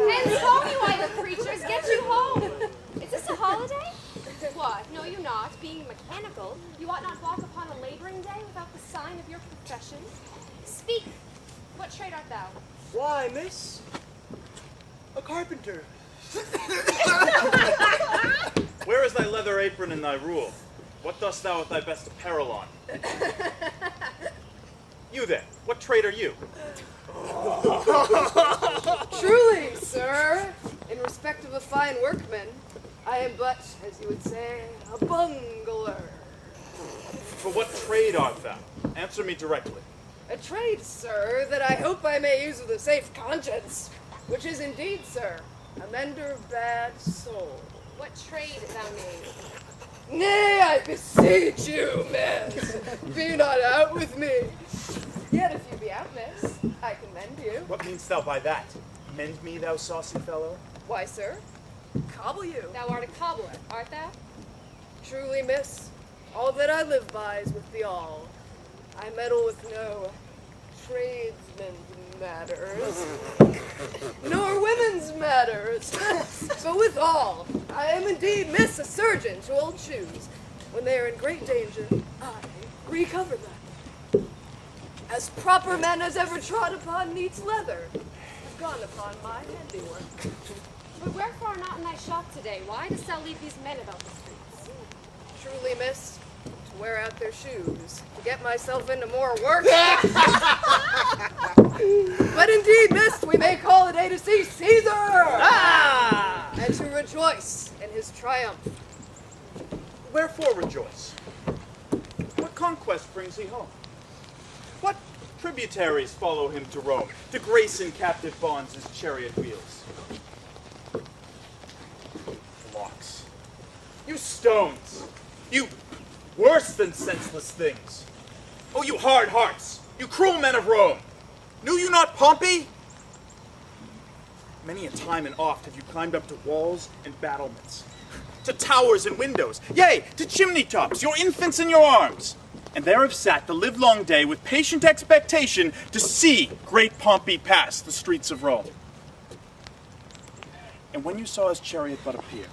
Hence home, you idle creatures, get you home. Is this a holiday? What, know you not, being mechanical, you ought not walk upon a laboring day without the sign of your profession? Speak, what trade art thou? Why, miss, a carpenter. Where is thy leather apron and thy rule? What dost thou with thy best apparel on? You then, what trade are you? Truly, sir, in respect of a fine workman, I am but, as you would say, a bungler. For what trade art thou? Answer me directly. A trade, sir, that I hope I may use with a safe conscience, which is indeed, sir, a mender of bad soul. What trade thou name? Nay, I beseech you, miss, be not out with me. Yet if you be out, miss, I can mend you. What meanst thou by that? Mend me, thou saucy fellow? Why, sir, cobble you. Thou art a cobbler, art thou? Truly, miss, all that I live by is with the all. I meddle with no tradesmen's matters, nor women's matters, but with all. I am indeed, miss, a surgeon to old shoes. When they are in great danger, I recover them. As proper men as ever trod upon neat's leather have gone upon my handiwork. But wherefore not in thy shop today? Why dost thou leave these men about the streets? Truly, miss, to wear out their shoes, to get myself into more work. But indeed, miss, we may call a day to see Caesar! Ah! And to rejoice in his triumph. Wherefore rejoice? What conquest brings he home? What tributaries follow him to Rome, to grace in captive bonds his chariot wheels? Blocks. You stones! You worse than senseless things! Oh, you hard hearts! You cruel men of Rome! Knew you not Pompey? Many a time and oft have you climbed up to walls and battlements, to towers and windows, yea, to chimney tops, your infants in your arms. And there have sat the livelong day with patient expectation to see great Pompey pass the streets of Rome. And when you saw his chariot but appear,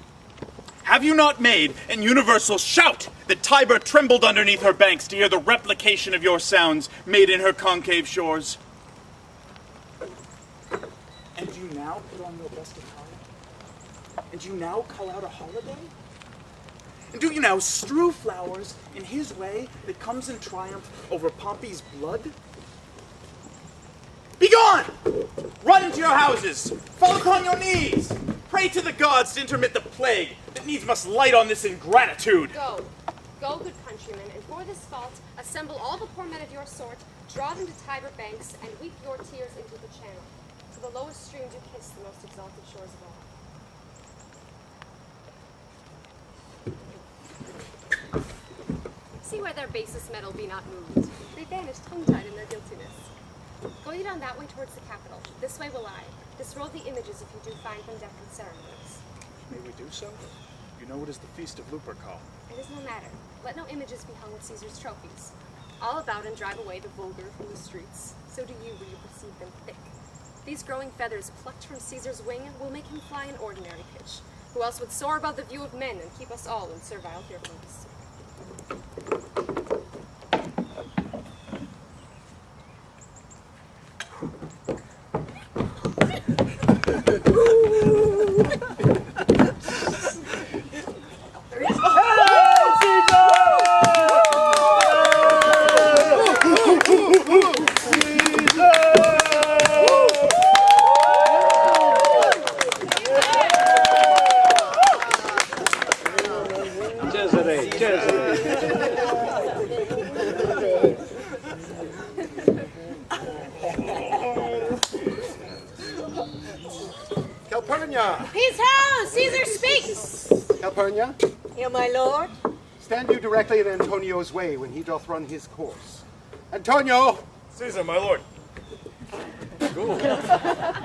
have you not made an universal shout that Tiber trembled underneath her banks to hear the replication of your sounds made in her concave shores? And do you now put on your best attire? And do you now call out a holiday? And do you now strew flowers in his way that comes in triumph over Pompey's blood? Begone! Run into your houses! Fall upon your knees! Pray to the gods to intermit the plague that needs must light on this ingratitude! Go, go, good countrymen, and for this fault assemble all the poor men of your sort, draw them to Tiber banks, and weep your tears into the channel. To the lowest stream do kiss the most exalted shores of all. See where their basest metal be not moved. They vanish tongue-tied in their guiltiness. Go ye down that way towards the capital. This way will I. Disrobe the images if you do find them decked with ceremonies. May we do so? You know it is the feast of Lupercal. It is no matter. Let no images be hung with Caesar's trophies. All about and drive away the vulgar from the streets. So do you where you perceive them thick. These growing feathers plucked from Caesar's wing will make him fly an ordinary pitch. Who else would soar above the view of men and keep us all in servile fearfulness? Calpurnia! His house! Caesar speaks! Calpurnia, Here, my lord. stand you directly in Antonio's way when he doth run his course. Antonio! Caesar, my lord.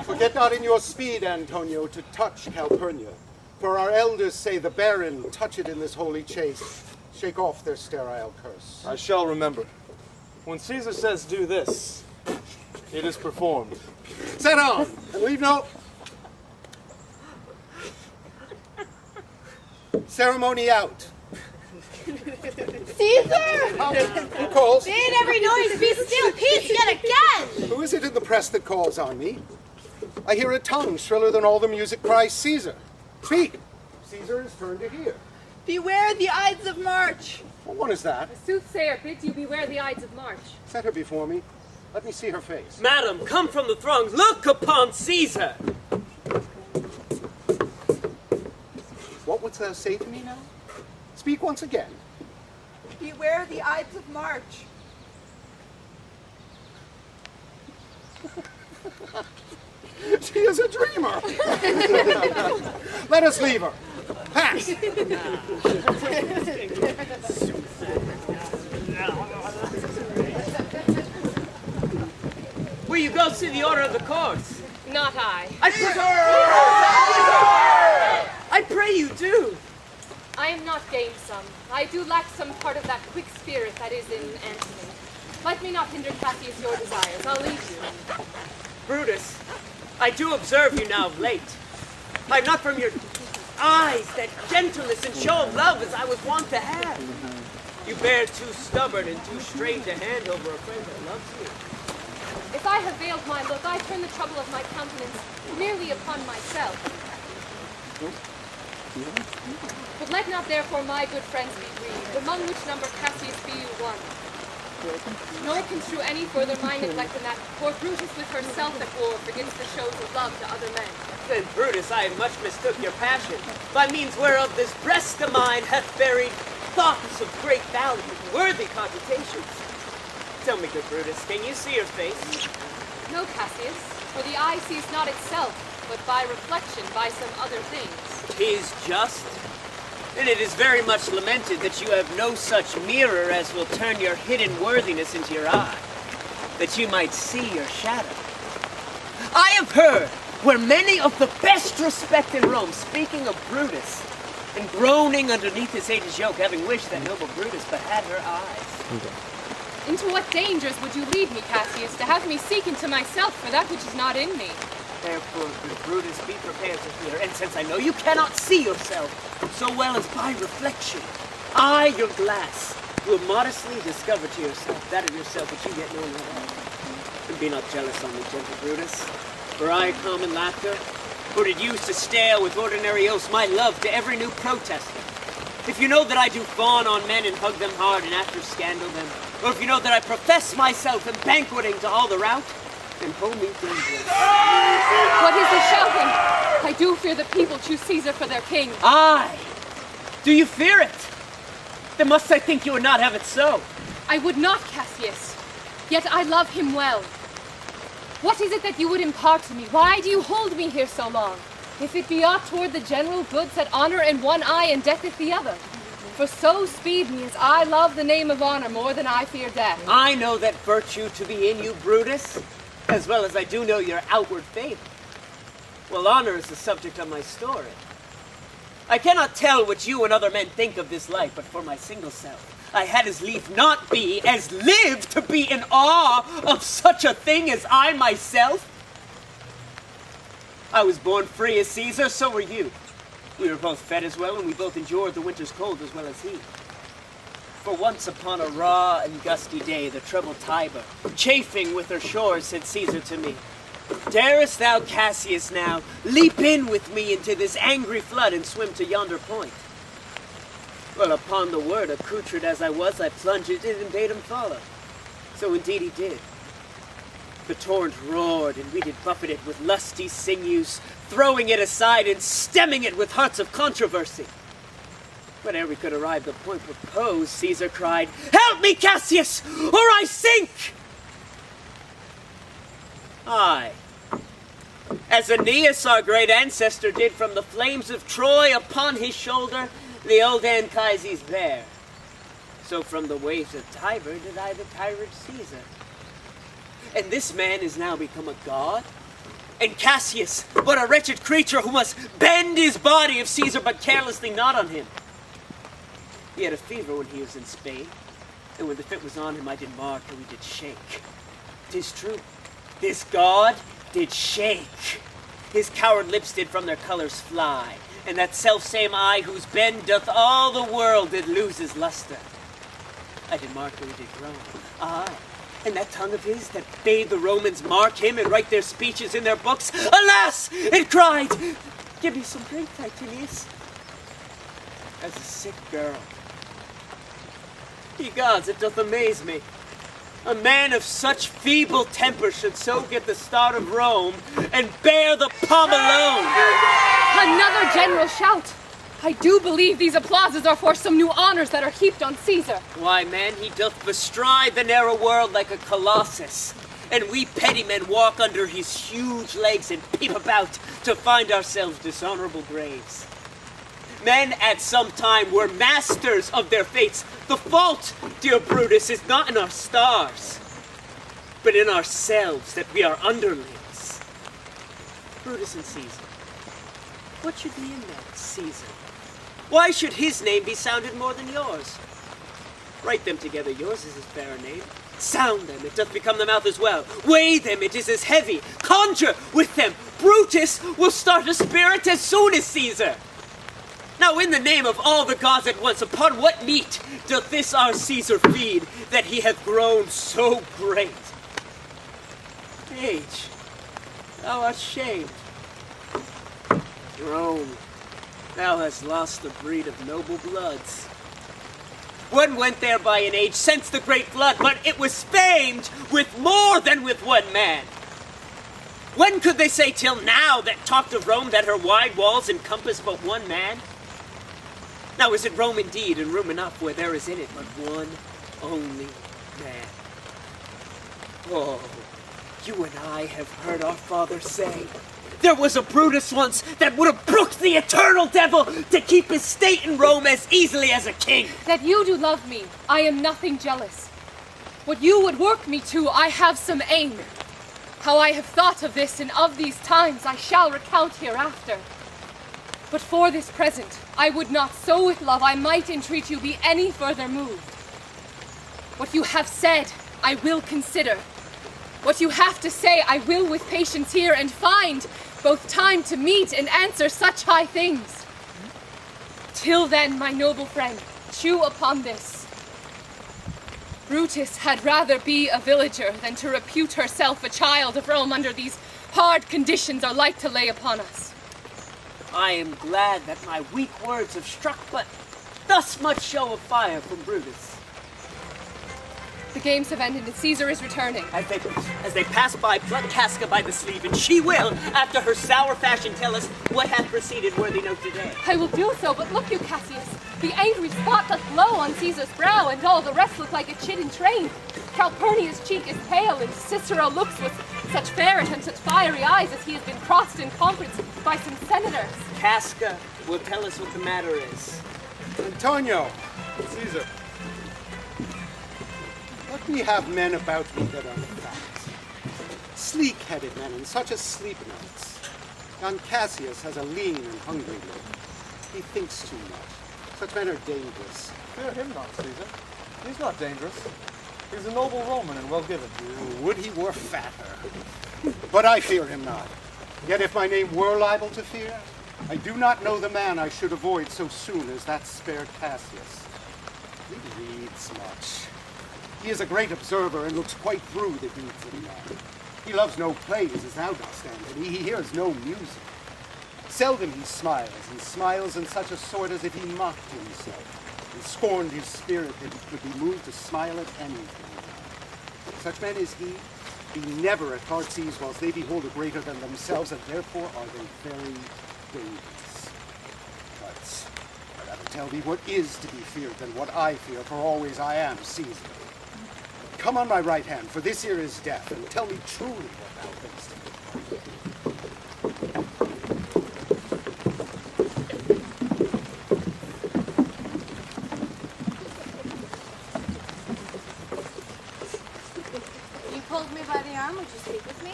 Forget not in your speed, Antonio, to touch Calpurnia. For our elders say the barren touch it in this holy chase. Shake off their sterile curse. I shall remember. When Caesar says do this, It is performed. Set on, and leave no... Ceremony out. Caesar! Who calls? Bid every noise be still, peace yet again! Who is it in the press that calls on me? I hear a tongue shriller than all the music cries Caesar. Speak. Caesar is turned to hear. Beware the Ides of March! What one is that? The soothsayer bids you beware the Ides of March. Set her before me. Let me see her face. Madam, come from the throngs, look upon Caesar! What wouldst thou say to me now? Speak once again. Beware the Ides of March! She is a dreamer. Let us leave her. Pass. Will you go see the order of the course? Not I. I pray you do. I am not gamesome. I do lack some part of that quick spirit that is in Antony. Let me not hinder Cassius your desires. I'll leave you. Brutus, I do observe you now of late. I'm not from your eyes that gentleness and show of love as I was wont to have. You bear too stubborn and too strange a hand over a friend that loves you. If I have veiled my look, I turn the trouble of my countenance merely upon myself. But let not therefore my good friends be grieved, among which number Cassius be you one. Nor construe any further my neglect in that, for Brutus with herself at war forgets the shows of love to other men. Then, Brutus, I much mistook your passion, by means whereof this breast of mine hath buried thoughts of great value, worthy cogitations. Tell me, good Brutus, can you see her face? No, Cassius, for the eye sees not itself, but by reflection, by some other things. 'Tis just. And it is very much lamented that you have no such mirror as will turn your hidden worthiness into your eye, that you might see your shadow. I have heard where many of the best respect in Rome, speaking of Brutus, and groaning underneath his hated yoke, having wished that noble Brutus but had her eyes. Into what dangers would you lead me, Cassius, to have me seek into myself for that which is not in me? Therefore, good Brutus, be prepared to hear, and since I know you cannot see yourself so well as by reflection, I, your glass, will modestly discover to yourself that of yourself which you yet know not of. And be not jealous on me, gentle Brutus, for I common laughter, or did use to stale with ordinary oaths my love to every new protester. If you know that I do fawn on men and hug them hard and after scandal them, or if you know that I profess myself in banqueting to all the rout, then hold me dangerous. What is this shouting? I do fear the people choose Caesar for their king. Aye! Do you fear it? Then must I think you would not have it so? I would not, Cassius. Yet I love him well. What is it that you would impart to me? Why do you hold me here so long? If it be aught toward the general good, set honor in one eye and death in the other. For so speed me as I love the name of honor more than I fear death. I know that virtue to be in you, Brutus, as well as I do know your outward favor. Well, honor is the subject of my story. I cannot tell what you and other men think of this life, but for my single self, I had as lief not be as live to be in awe of such a thing as I myself. I was born free as Caesar, so were you. We were both fed as well, and we both endured the winter's cold as well as he. For once upon a raw and gusty day, the troubled Tiber, chafing with her shores, said Caesar to me, "Darest thou, Cassius, now leap in with me into this angry flood and swim to yonder point?" Well, upon the word, accoutred as I was, I plunged in and bade him follow. So indeed he did. The torrent roared, and we did buffet it with lusty sinews, throwing it aside and stemming it with hearts of controversy. But ere we could arrive the point proposed, Caesar cried, "Help me, Cassius, or I sink!" Aye, as Aeneas, our great ancestor, did from the flames of Troy upon his shoulder the old Anchises bear, so from the waves of Tiber did I the tyrant Caesar. And this man is now become a god? And Cassius, what a wretched creature who must bend his body if Caesar but carelessly nod on him. He had a fever when he was in Spain, and when the fit was on him I did mark how he did shake. 'Tis true, This god did shake. His coward lips did from their colors fly, and that self-same eye whose bend doth all the world did lose his luster. I did mark where he did groan. Aye, and that tongue of his that bade the Romans mark him and write their speeches in their books, alas, it cried, give me some drink, Titinius. As a sick girl. Ye gods, it doth amaze me. A man of such feeble temper should so get the start of Rome and bear the palm alone. Another general shout! I do believe these applauses are for some new honors that are heaped on Caesar. Why, man, he doth bestride the narrow world like a colossus, and we petty men walk under his huge legs and peep about to find ourselves dishonorable graves. Men at some time were masters of their fates. The fault, dear Brutus, is not in our stars, but in ourselves that we are underlings. Brutus and Caesar. What should be in that, Caesar? Why should his name be sounded more than yours? Write them together, yours is as fair a name. Sound them, it doth become the mouth as well. Weigh them, it is as heavy. Conjure with them, Brutus will start a spirit as soon as Caesar. Now, in the name of all the gods at once, upon what meat doth this our Caesar feed, that he hath grown so great? Age, thou art shamed. Rome, thou hast lost the breed of noble bloods. One went there by an age since the great flood, but it was famed with more than with one man. When could they say till now that talked of Rome that her wide walls encompass but one man? Now is it Rome indeed, and room enough where there is in it but one only man? Oh, you and I have heard our father say, there was a Brutus once that would have brooked the eternal devil to keep his state in Rome as easily as a king. That you do love me, I am nothing jealous. What you would work me to, I have some aim. How I have thought of this and of these times I shall recount hereafter. But for this present, I would not so with love I might entreat you be any further moved. What you have said, I will consider. What you have to say, I will with patience hear and find both time to meet and answer such high things. Till then, my noble friend, chew upon this. Brutus had rather be a villager than to repute herself a child of Rome under these hard conditions are like to lay upon us. I am glad that my weak words have struck but thus much show of fire from Brutus. The games have ended and Caesar is returning. As they pass by, pluck Casca by the sleeve, and she will, after her sour fashion, tell us what hath preceded worthy note today. I will do so, but look you, Cassius. The angry spot doth glow on Caesar's brow, and all the rest look like a chid in train. Calpurnia's cheek is pale, and Cicero looks with such ferret and such fiery eyes as he has been crossed in conference by some senators. Casca will tell us what the matter is. Antonio, Caesar, let me have men about me that are fat, sleek-headed men, and such as sleep nights. Young Cassius has a lean and hungry look. He thinks too much. Such men are dangerous. Fear him not, Caesar. He's not dangerous. He's a noble Roman and well-given. Would he were fatter. But I fear him not. Yet if my name were liable to fear, I do not know the man I should avoid so soon as that spare Cassius. He reads much. He is a great observer and looks quite through the deeds of man. He loves no plays as thou dost, Antony. He hears no music. Seldom he smiles in such a sort as if he mocked himself, and scorned his spirit that he could be moved to smile at anything. Such men as he be never at heart seized whilst they behold a greater than themselves, and therefore are they very dangerous. But I'd rather tell thee what is to be feared than what I fear, for always I am Caesar. Come on my right hand, for this here is death, and tell me truly what thou thinkst of me. You pulled me by the arm. Would you speak with me?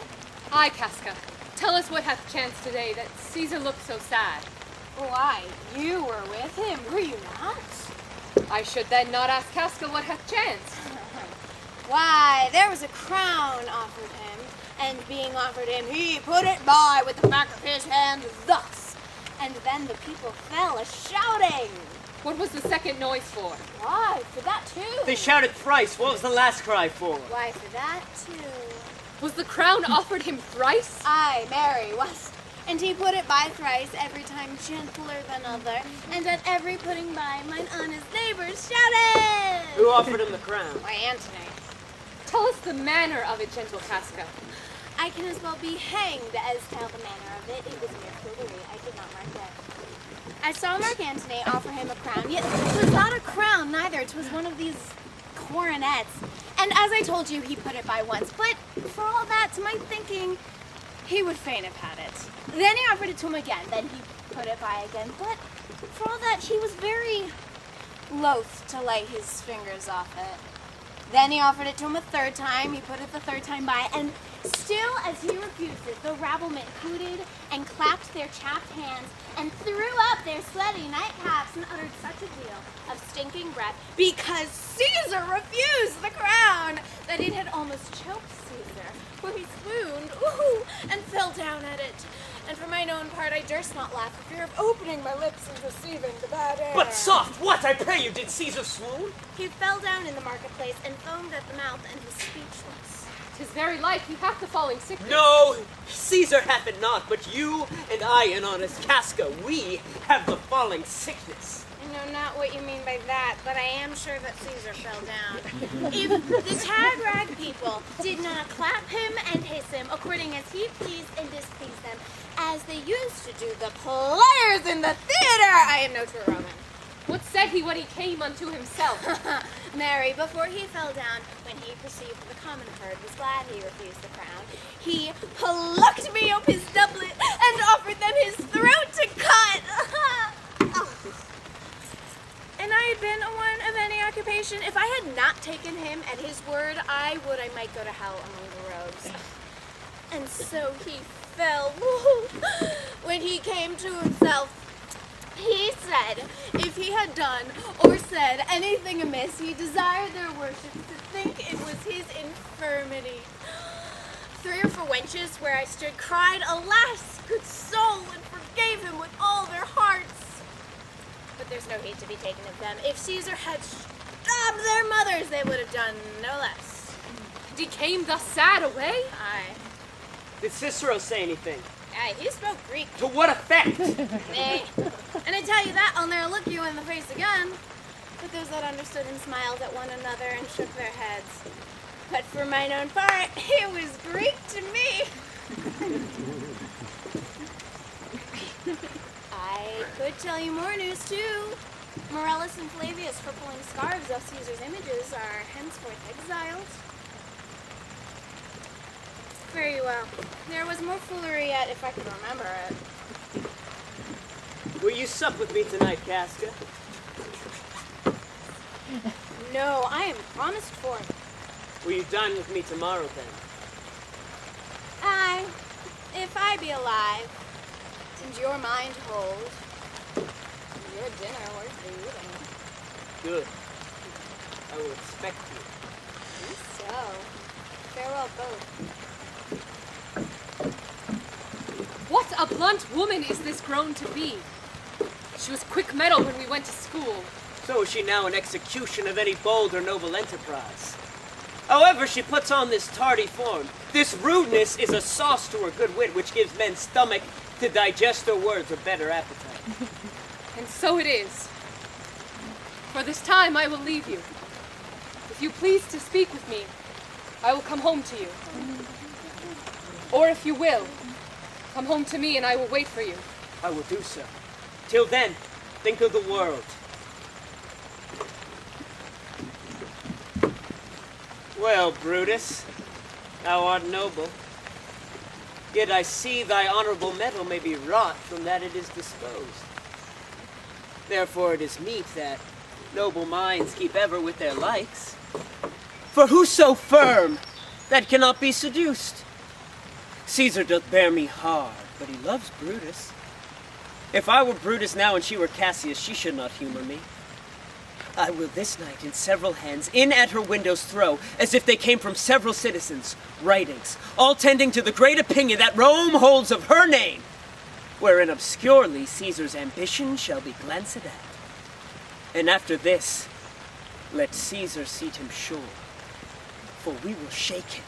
Aye, Casca. Tell us what hath chanced today that Caesar looks so sad. Why, you were with him, were you not? I should then not ask Casca what hath chanced. Why, there was a crown offered him, and being offered him, he put it by with the back of his hand thus. And then the people fell a-shouting. What was the second noise for? Why, for that too. They shouted thrice. What was the last cry for? Why, for that too. Was the crown offered him thrice? Aye, marry, was. And he put it by thrice, every time gentler than other, and at every putting by, mine honest neighbors shouted. Who offered him the crown? Why, Antony. Tell us the manner of it, gentle Casca. I can as well be hanged as tell the manner of it. It was mere foolery. I did not mark it. I saw Mark Antony offer him a crown, yet it was not a crown neither. It was one of these coronets. And as I told you, he put it by once. But for all that, to my thinking, he would fain have had it. Then he offered it to him again. Then he put it by again. But for all that, he was very loath to lay his fingers off it. Then he offered it to him a third time. He put it the third time by, and still as he refused it, the rabblement hooted and clapped their chapped hands and threw up their sweaty nightcaps and uttered such a deal of stinking breath because Caesar refused the crown that it had almost choked Caesar, for he swooned, and fell down at it. And for mine own part, I durst not laugh for fear of opening my lips and receiving the bad air. But soft, what, I pray you, did Caesar swoon? He fell down in the marketplace and foamed at the mouth and was speechless. 'Tis very like he hath the falling sickness. No, Caesar hath it not, but you and I and honest Casca, we have the falling sickness. I know not what you mean by that, but I am sure that Caesar fell down. If the tag-rag people did not clap him and hiss him according as he pleased and displeased them, as they used to do the players in the theater, I am no true Roman. What said he when he came unto himself? Mary, before he fell down, when he perceived the common herd was glad he refused the crown, he plucked me up his doublet and offered them his throat to cut. And I had been one of any occupation, if I had not taken him at his word, I might go to hell among the rogues. And so he fell. When he came to himself, he said, if he had done or said anything amiss, he desired their worship to think it was his infirmity. 3 or 4 wenches where I stood cried, alas, good soul, and forgave him with all their hearts. But there's no heed to be taken of them. If Caesar had stabbed their mothers, they would have done no less. And he came thus sad away? Aye. Did Cicero say anything? Aye, he spoke Greek. To what effect? Nay. And I tell you that, I'll ne'er look you in the face again. But those that understood and smiled at one another and shook their heads. But for mine own part, it was Greek to me. I could tell you more news, too. Morellus and Flavius, for pulling scarves off Caesar's images, are henceforth exiled. Very well. There was more foolery yet, if I could remember it. Will you sup with me tonight, Casca? No, I am promised for it. Will you dine with me tomorrow, then? Aye, if I be alive, and your mind hold, your dinner worth the eating. Good. I will expect you. So, farewell both. What a blunt woman is this grown to be. She was quick-mettled when we went to school. So is she now in execution of any bold or noble enterprise. However, she puts on this tardy form. This rudeness is a sauce to her good wit, which gives men stomach to digest their words with better appetite. And so it is. For this time I will leave you. If you please to speak with me, I will come home to you. Or if you will, come home to me and I will wait for you. I will do so. Till then, think of the world. Well, Brutus, thou art noble. Yet I see thy honorable metal may be wrought from that it is disposed. Therefore it is meet that noble minds keep ever with their likes. For who so firm that cannot be seduced? Caesar doth bear me hard, but he loves Brutus. If I were Brutus now and she were Cassius, she should not humor me. I will this night in several hands in at her windows throw, as if they came from several citizens, writings, all tending to the great opinion that Rome holds of her name, wherein obscurely Caesar's ambition shall be glanced at. And after this, let Caesar seat him sure, for we will shake him,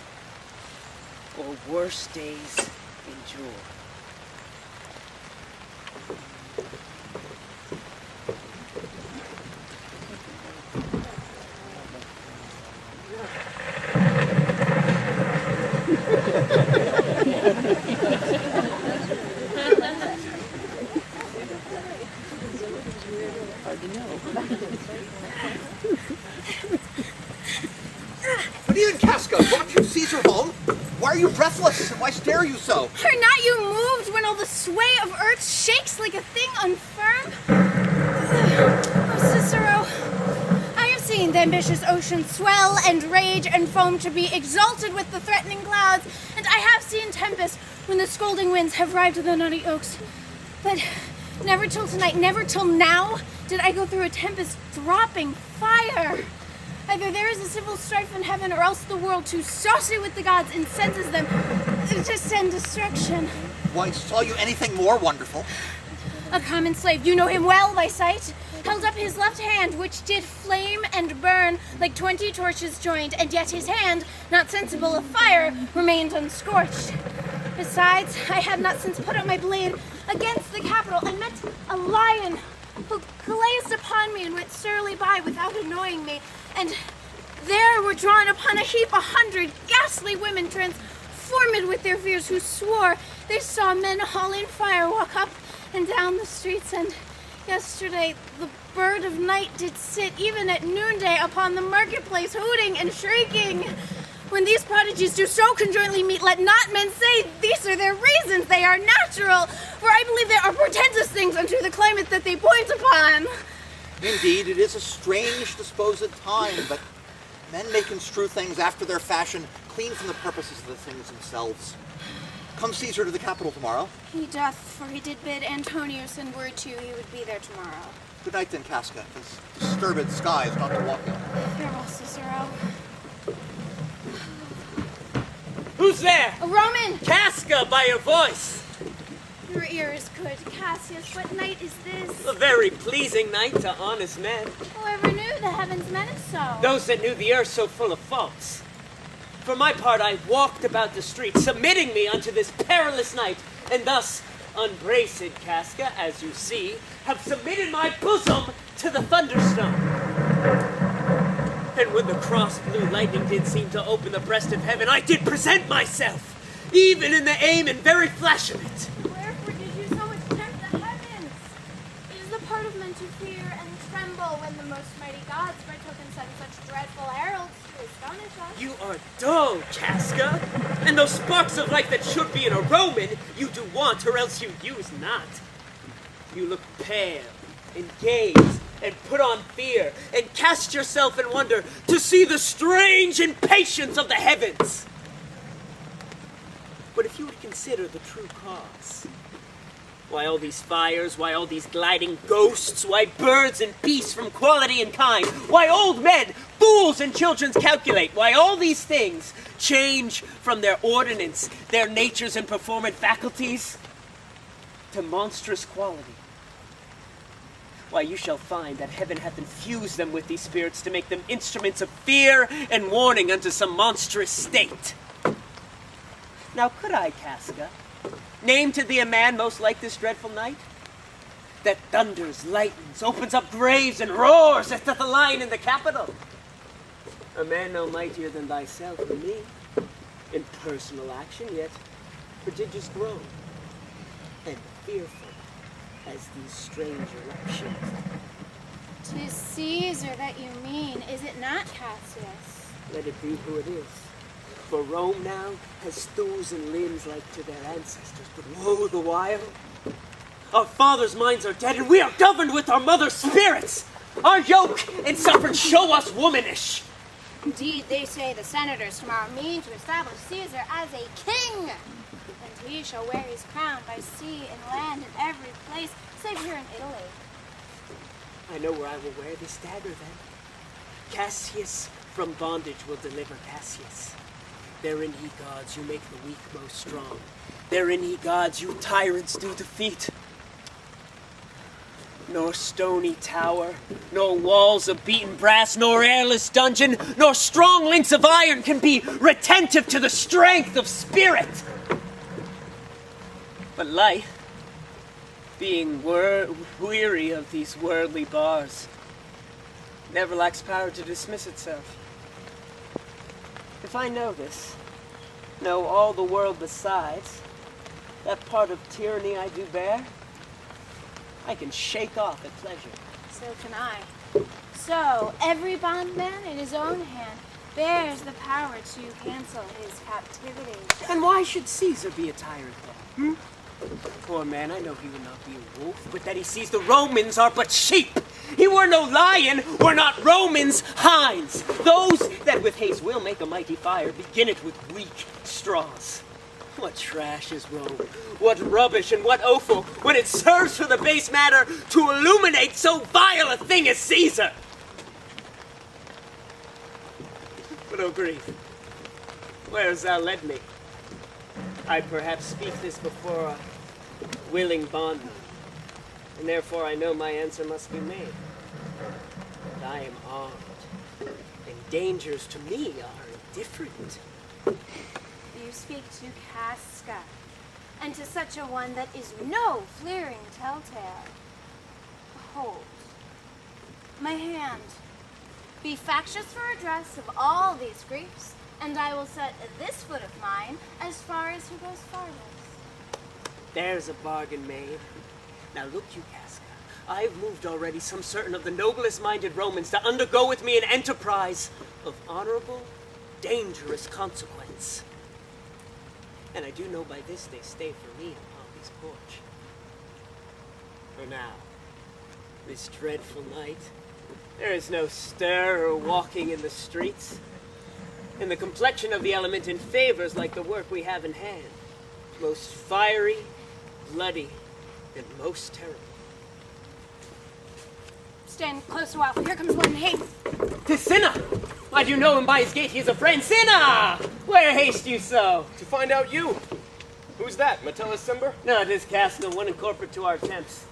or worse days endure. Good evening, Casca. Brought you Caesar home? Why are you breathless? And why stare you so? Are not you moved when all the sway of earth shakes like a thing unfirm? Oh, Cicero, I have seen the ambitious ocean swell and rage and foam to be exalted with the threatening clouds, and I have seen tempest when the scolding winds have rived the nutty oaks. But never till tonight, never till now, did I go through a tempest dropping fire. Either there is a civil strife in heaven, or else the world, too saucy with the gods, incenses them to send destruction. Why, saw you anything more wonderful? A common slave, you know him well by sight, held up his left hand, which did flame and burn like 20 torches joined, and yet his hand, not sensible of fire, remained unscorched. Besides, I had not since put up my blade against the Capitol, and met a lion who glazed upon me and went surly by without annoying me, and there were drawn upon a heap 100 ghastly women transformed with their fears, who swore they saw men hauling fire walk up and down the streets, and yesterday the bird of night did sit even at noonday upon the marketplace, hooting and shrieking. When these prodigies do so conjointly meet, let not men say these are their reasons, they are natural, for I believe they are portentous things unto the climate that they point upon. Indeed, it is a strange disposed time, but men may construe things after their fashion, clean from the purposes of the things themselves. Come Caesar to the Capitol tomorrow. He doth, for he did bid Antonio send word to you he would be there tomorrow. Good night then, Casca. This disturbed sky is not to walk in. Farewell, Cicero. Who's there? A Roman! Casca, by your voice. Your ear is good, Cassius. What night is this? A very pleasing night to honest men. Whoever knew the heavens meant it so? Those that knew the earth so full of faults. For my part, I walked about the streets, submitting me unto this perilous night, and thus, unbraced, Casca, as you see, have submitted my bosom to the thunderstone. And when the cross-blue lightning did seem to open the breast of heaven, I did present myself, even in the aim and very flash of it. Wherefore did you so much tempt the heavens? It is the part of men to fear and tremble when the most mighty gods partook and send such dreadful heralds to astonish us. You are dull, Casca, and those sparks of light that should be in a Roman, you do want, or else you use not. You look pale, and gaze, and put on fear, and cast yourself in wonder to see the strange impatience of the heavens. But if you would consider the true cause, why all these fires, why all these gliding ghosts, why birds and beasts from quality and kind, why old men, fools and children calculate, why all these things change from their ordinance, their natures and performant faculties, to monstrous quality. Why, you shall find that heaven hath infused them with these spirits to make them instruments of fear and warning unto some monstrous state. Now could I, Casca, name to thee a man most like this dreadful night? That thunders, lightens, opens up graves, and roars as doth a lion in the Capitol. A man no mightier than thyself and me, in personal action, yet prodigious grown, and fearful as these strange eruptions. 'Tis Caesar that you mean, is it not, Cassius? Let it be who it is. For Rome now has thews and limbs like to their ancestors, but woe the while. Our fathers' minds are dead, and we are governed with our mother's spirits. Our yoke and suffering show us womanish. Indeed, they say the senators tomorrow mean to establish Caesar as a king. And he shall wear his crown by sea and land in every place, save here in Italy. I know where I will wear this dagger then. Cassius from bondage will deliver Cassius. Therein, ye gods, you make the weak most strong. Therein, ye gods, you tyrants do defeat. Nor stony tower, nor walls of beaten brass, nor airless dungeon, nor strong links of iron can be retentive to the strength of spirit. But life, being weary of these worldly bars, never lacks power to dismiss itself. If I know this, know all the world besides, that part of tyranny I do bear, I can shake off at pleasure. So can I. So, every bondman in his own hand bears the power to cancel his captivity. And why should Caesar be a tyrant then? Poor man, I know he would not be a wolf, but that he sees the Romans are but sheep. He were no lion, were not Romans hinds. Those that with haste will make a mighty fire, begin it with weak straws. What trash is Rome? What rubbish and what offal, when it serves for the base matter to illuminate so vile a thing as Caesar! But oh grief, where hast thou led me? I perhaps speak this before a willing bondman, and therefore I know my answer must be made. But I am armed, and dangers to me are indifferent. You speak to Casca, and to such a one that is no fleering telltale. Behold, my hand. Be factious for redress of all these griefs, and I will set this foot of mine as far as who goes farthest. There's a bargain made. Now look you, Casca, I've moved already some certain of the noblest minded Romans to undergo with me an enterprise of honorable, dangerous consequence. And I do know by this they stay for me on Pompey's porch. For now, this dreadful night, there is no stir or walking in the streets, and the complexion of the element in favors like the work we have in hand, most fiery, bloody, and most terrible. Stand close a while, for here comes one in haste. 'Tis Cinna! I do know him by his gait, he is a friend. Cinna! Where haste you so? To find out you. Who's that, Metellus Cimber? No, it is Casca, one incorporate to our attempts.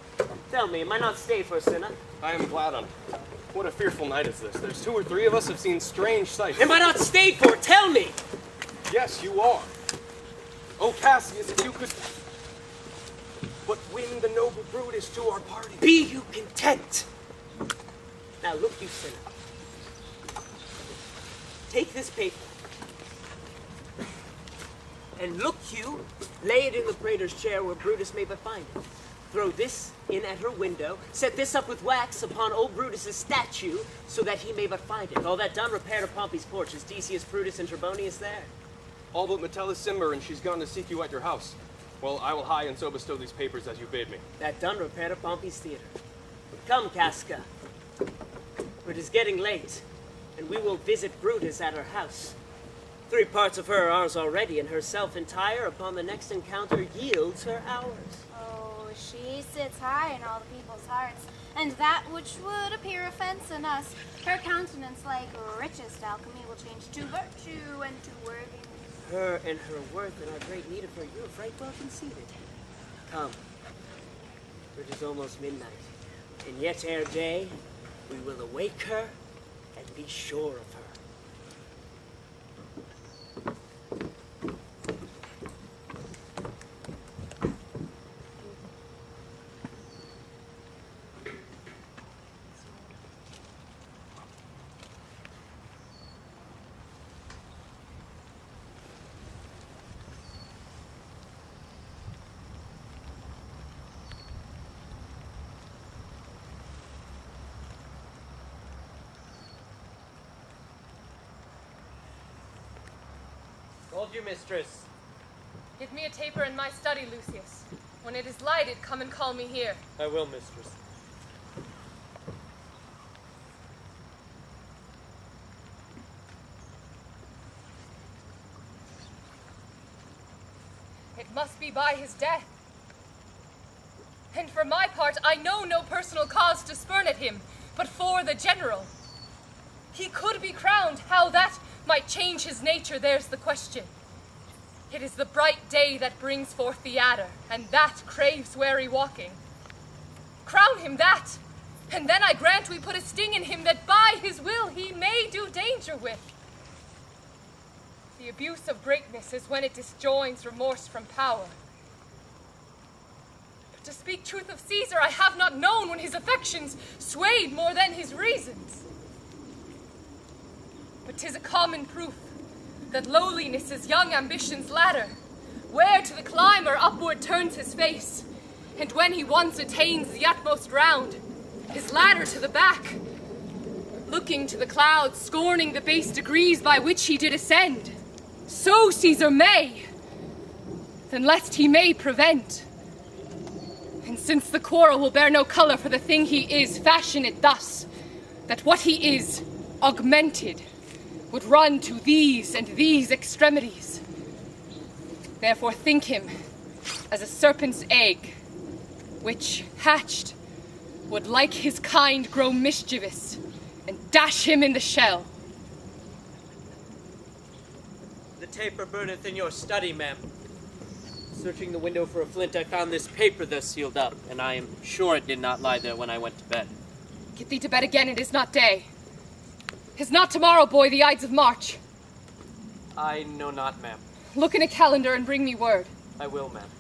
Tell me, am I not stay for Cinna? I am glad on it. What a fearful night is this. There's 2 or 3 of us have seen strange sights. Am I not stayed for? Tell me! Yes, you are. Oh, Cassius, if you could but win the noble Brutus to our party. Be you content. Now look you, Cinna. Take this paper. And look you, lay it in the praetor's chair where Brutus may but find it. Throw this in at her window, set this up with wax upon old Brutus's statue, so that he may but find it. All that done, repair to Pompey's porch. Is Decius, Brutus, and Trebonius there? All but Metellus Cimber, and she's gone to seek you at your house. Well, I will hie and so bestow these papers as you bade me. That done, repair to Pompey's theater. Come, Casca, for it is getting late, and we will visit Brutus at her house. 3 parts of her are ours already, and herself entire upon the next encounter yields her ours. Oh, she sits high in all the people's hearts, and that which would appear offense in us, her countenance like richest alchemy will change to virtue and to worthiness. Her and her worth and our great need of her, you have right well conceded. Come, for it is almost midnight, and yet ere day, we will awake her and be sure of her. Hold you, mistress. Give me a taper in my study, Lucius. When it is lighted, come and call me here. I will, mistress. It must be by his death. And for my part, I know no personal cause to spurn at him, but for the general. He could be crowned. How that might change his nature, there's the question. It is the bright day that brings forth the adder, and that craves wary walking. Crown him that, and then I grant we put a sting in him that by his will he may do danger with. The abuse of greatness is when it disjoins remorse from power. But to speak truth of Caesar, I have not known when his affections swayed more than his reasons. But 'tis a common proof that lowliness is young ambition's ladder, where to the climber upward turns his face, and when he once attains the utmost round, his ladder to the back, looking to the clouds, scorning the base degrees by which he did ascend. So Caesar may, then lest he may prevent. And since the quarrel will bear no color for the thing he is, fashion it thus, that what he is, augmented, would run to these and these extremities. Therefore think him as a serpent's egg, which, hatched, would like his kind grow mischievous, and dash him in the shell. The taper burneth in your study, ma'am. Searching the window for a flint, I found this paper thus sealed up, and I am sure it did not lie there when I went to bed. Get thee to bed again, it is not day. 'Tis not tomorrow, boy, the Ides of March. I know not, ma'am. Look in a calendar and bring me word. I will, ma'am.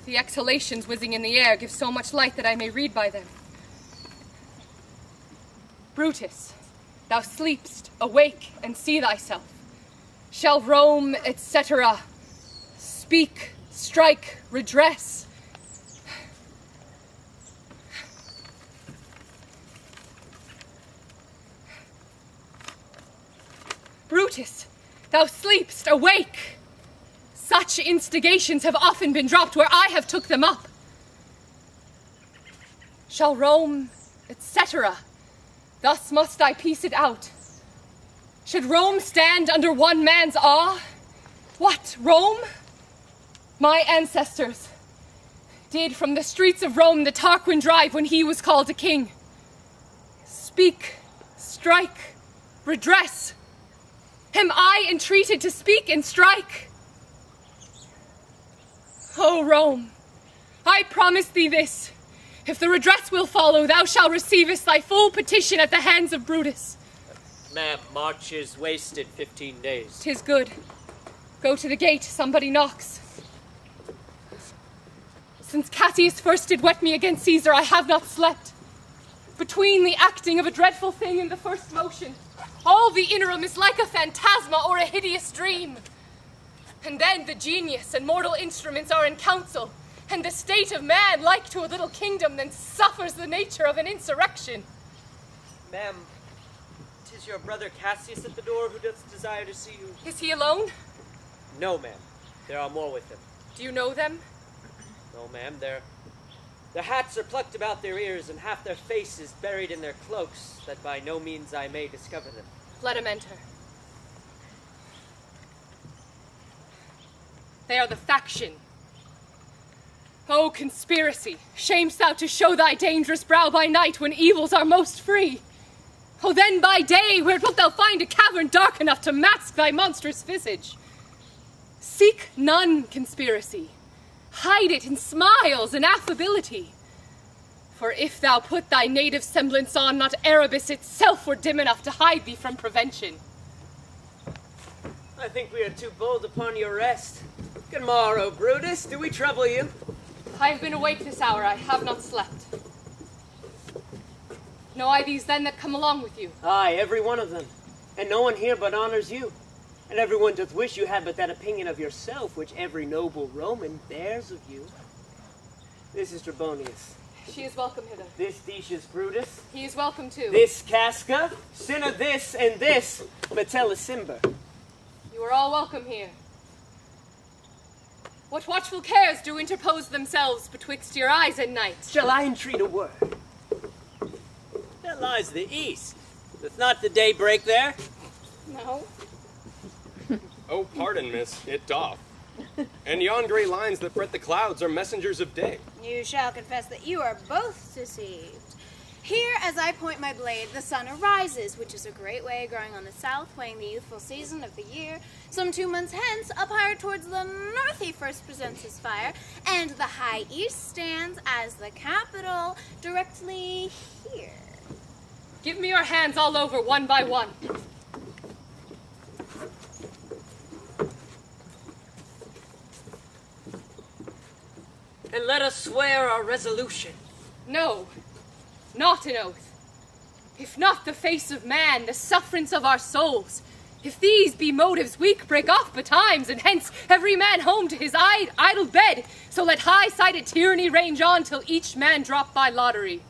The exhalations whizzing in the air give so much light that I may read by them. Brutus, thou sleepst, awake and see thyself. Shall Rome, etc., speak, strike, redress? Brutus, thou sleepst, awake! Such instigations have often been dropped where I have took them up. Shall Rome, etc., thus must I piece it out. Should Rome stand under one man's awe? What, Rome? My ancestors did from the streets of Rome the Tarquin drive when he was called a king. Speak, strike, redress. Am I entreated to speak and strike? O Rome, I promise thee this. If the redress will follow, thou shalt receivest thy full petition at the hands of Brutus. Ma'am, March is wasted 15 days. 'Tis good. Go to the gate, somebody knocks. Since Cassius first did wet me against Caesar, I have not slept. Between the acting of a dreadful thing and the first motion, all the interim is like a phantasma or a hideous dream. And then the genius and mortal instruments are in council, and the state of man, like to a little kingdom, then suffers the nature of an insurrection. Ma'am, 'tis your brother Cassius at the door who doth desire to see you. Is he alone? No, ma'am. There are more with him. Do you know them? No, ma'am. Their hats are plucked about their ears, and half their faces buried in their cloaks, that by no means I may discover them. Let him enter. They are the faction. O conspiracy, shamest thou to show thy dangerous brow by night when evils are most free? O then by day, where wilt thou find a cavern dark enough to mask thy monstrous visage? Seek none conspiracy. Hide it in smiles and affability. For if thou put thy native semblance on, not Erebus itself were dim enough to hide thee from prevention. I think we are too bold upon your rest. Good morrow, Brutus. Do we trouble you? I have been awake this hour, I have not slept. Know I these then that come along with you? Aye, every one of them. And no one here but honors you. And everyone doth wish you had but that opinion of yourself which every noble Roman bears of you. This is Trebonius. She is welcome hither. This Decius Brutus. He is welcome too. This Casca. Cinna this, and this Metellus Cimber. You are all welcome here. What watchful cares do interpose themselves betwixt your eyes and night? Shall I entreat a word? That lies the east. Doth not the day break there? No. Oh, pardon, miss. It doth. And yon gray lines that fret the clouds are messengers of day. You shall confess that you are both deceived. Here, as I point my blade, the sun arises, which is a great way growing on the south, weighing the youthful season of the year. Some 2 months hence, up higher towards the north he first presents his fire, and the high east stands as the capital directly here. Give me your hands all over, one by one. And let us swear our resolution. No, not an oath. If not the face of man, the sufferance of our souls. If these be motives weak, break off betimes, and hence every man home to his idle bed. So let high-sided tyranny range on till each man drop by lottery.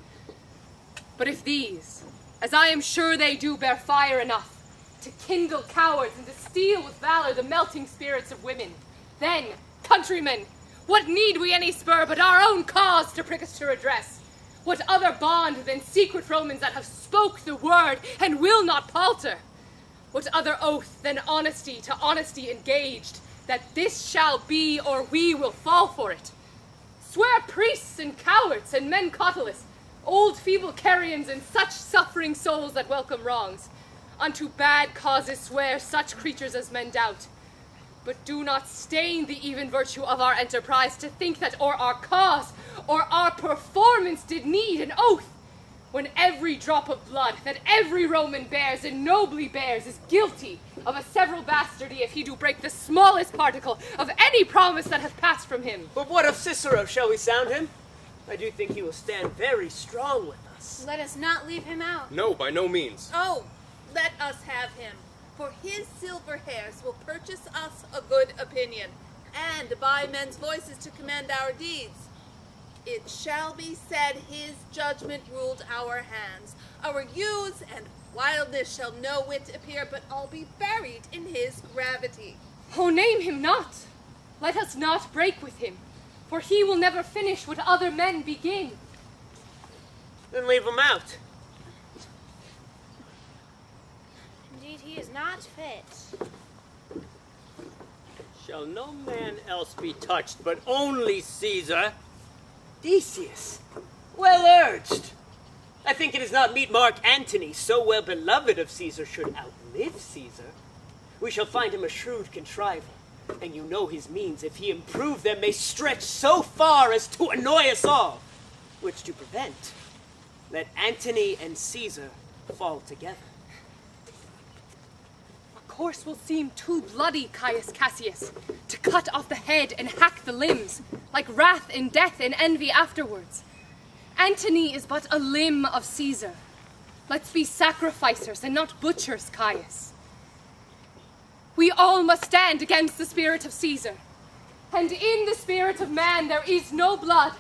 But if these, as I am sure they do, bear fire enough to kindle cowards and to steel with valor the melting spirits of women, then, countrymen, what need we any spur but our own cause to prick us to redress? What other bond than secret Romans that have spoke the word and will not palter? What other oath than honesty to honesty engaged, that this shall be or we will fall for it? Swear priests and cowards and men cautelous, old feeble carrions and such suffering souls that welcome wrongs. Unto bad causes swear such creatures as men doubt. But do not stain the even virtue of our enterprise to think that or our cause or our performance did need an oath, when every drop of blood that every Roman bears and nobly bears is guilty of a several bastardy if he do break the smallest particle of any promise that hath passed from him. But what of Cicero? Shall we sound him? I do think he will stand very strong with us. Let us not leave him out. No, by no means. Oh, let us have him, for his silver hairs will purchase us a good opinion, and by men's voices to command our deeds. It shall be said his judgment ruled our hands. Our youths and wildness shall no whit appear, but all be buried in his gravity. Oh, name him not. Let us not break with him, for he will never finish what other men begin. Then leave him out. Indeed, he is not fit. Shall no man else be touched, but only Caesar? Decius, well urged. I think it is not meet Mark Antony, so well beloved of Caesar, should outlive Caesar. We shall find him a shrewd contriver, and you know his means, if he improve them, may stretch so far as to annoy us all. Which to prevent, let Antony and Caesar fall together. A course will seem too bloody, Caius Cassius, to cut off the head and hack the limbs, like wrath and death and envy afterwards. Antony is but a limb of Caesar. Let's be sacrificers and not butchers, Caius. We all must stand against the spirit of Caesar, and in the spirit of man there is no blood.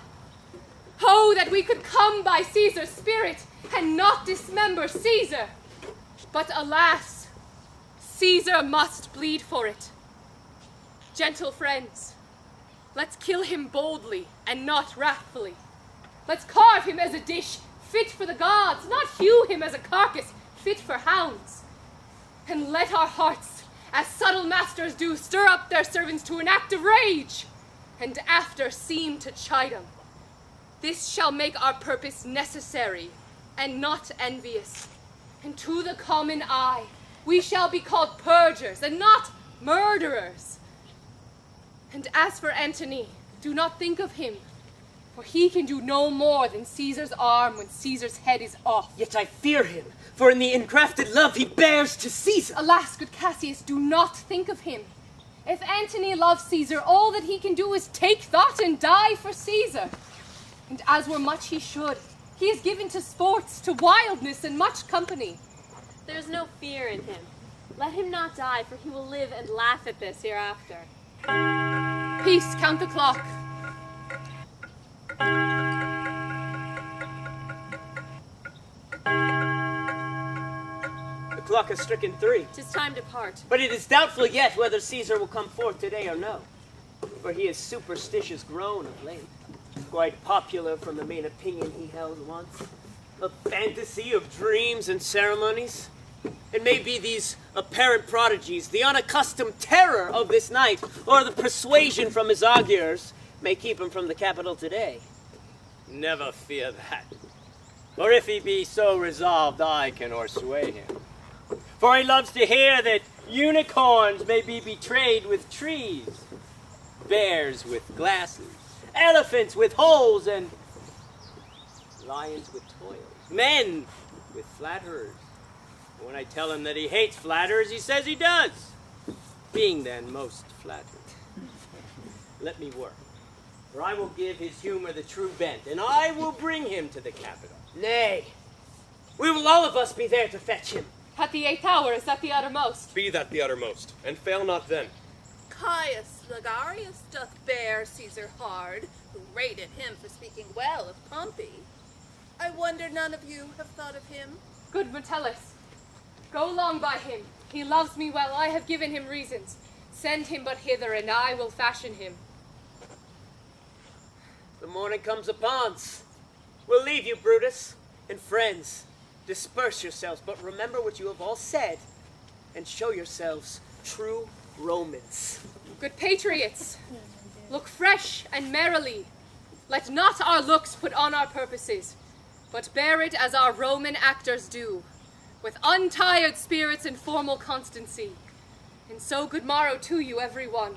Oh, that we could come by Caesar's spirit and not dismember Caesar! But alas, Caesar must bleed for it. Gentle friends, let's kill him boldly and not wrathfully. Let's carve him as a dish fit for the gods, not hew him as a carcass fit for hounds. And let our hearts, as subtle masters do, stir up their servants to an act of rage, and after seem to chide 'em. This shall make our purpose necessary and not envious, and to the common eye we shall be called purgers and not murderers. And as for Antony, do not think of him, for he can do no more than Caesar's arm when Caesar's head is off. Yet I fear him, for in the engrafted love he bears to Caesar. Alas, good Cassius, do not think of him. If Antony loves Caesar, all that he can do is take thought and die for Caesar. And as were much he should, he is given to sports, to wildness, and much company. There's no fear in him. Let him not die, for he will live and laugh at this hereafter. Peace, count the clock. The clock has stricken 3. 'Tis time to part. But it is doubtful yet whether Caesar will come forth today or no, for he is superstitious grown of late, quite popular from the main opinion he held once, a fantasy of dreams and ceremonies. And maybe these apparent prodigies, the unaccustomed terror of this night, or the persuasion from his augurs, may keep him from the capital today. Never fear that. For if he be so resolved, I can o'ersway him. For he loves to hear that unicorns may be betrayed with trees, bears with glasses, elephants with holes, and lions with toils, men with flatterers. And when I tell him that he hates flatterers, he says he does, being then most flattered. Let me work, for I will give his humor the true bent, and I will bring him to the capital. Nay, we will all of us be there to fetch him. At the 8th hour is at the uttermost. Be that the uttermost, and fail not then. Caius Ligarius doth bear Caesar hard, who rated him for speaking well of Pompey. I wonder none of you have thought of him. Good Metellus, go long by him. He loves me well. I have given him reasons. Send him but hither, and I will fashion him. The morning comes upon us. We'll leave you, Brutus, and friends. Disperse yourselves, but remember what you have all said, and show yourselves true Romans. Good patriots, look fresh and merrily. Let not our looks put on our purposes, but bear it as our Roman actors do, with untired spirits and formal constancy. And so good morrow to you, every one.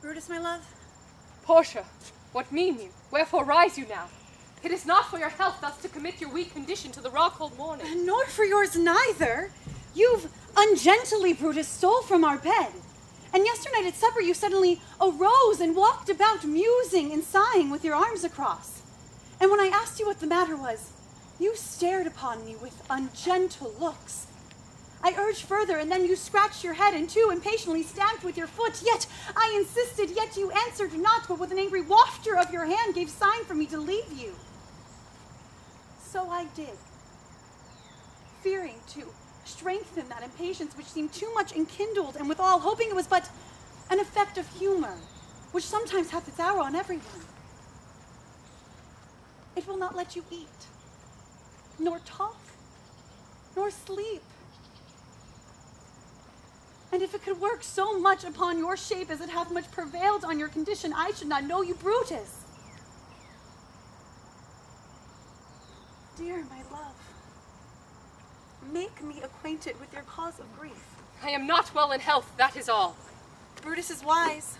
Brutus, my love? Portia, what mean you? Wherefore rise you now? It is not for your health thus to commit your weak condition to the raw cold morning. Nor for yours neither. You've ungently, Brutus, stole from our bed. And yesternight at supper you suddenly arose and walked about musing and sighing with your arms across. And when I asked you what the matter was, you stared upon me with ungentle looks. I urged further, and then you scratched your head and too impatiently stamped with your foot. Yet I insisted, yet you answered not, but with an angry wafture of your hand gave sign for me to leave you. So I did, fearing to strengthen that impatience which seemed too much enkindled, and withal hoping it was but an effect of humor, which sometimes hath its hour on everyone. It will not let you eat, nor talk, nor sleep. And if it could work so much upon your shape as it hath much prevailed on your condition, I should not know you, Brutus. Dear my love, make me acquainted with your cause of grief. I am not well in health, that is all. Brutus is wise.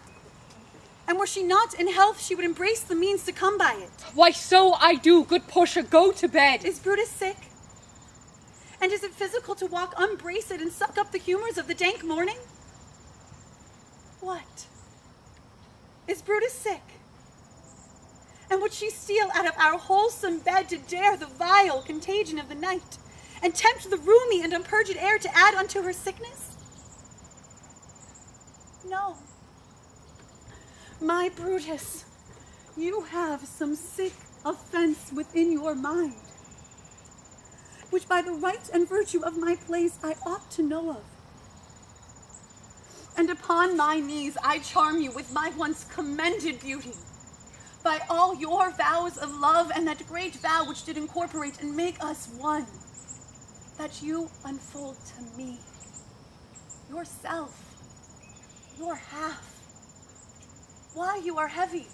And were she not in health, she would embrace the means to come by it. Why, so I do. Good Portia, go to bed. Is Brutus sick? And is it physical to walk unbraced and suck up the humors of the dank morning? What? Is Brutus sick? And would she steal out of our wholesome bed to dare the vile contagion of the night, and tempt the roomy and unpurged air to add unto her sickness? No. My Brutus, you have some sick offense within your mind, which by the right and virtue of my place I ought to know of. And upon my knees I charm you with my once commended beauty, by all your vows of love and that great vow which did incorporate and make us one, that you unfold to me, yourself, your half, why you are heavy,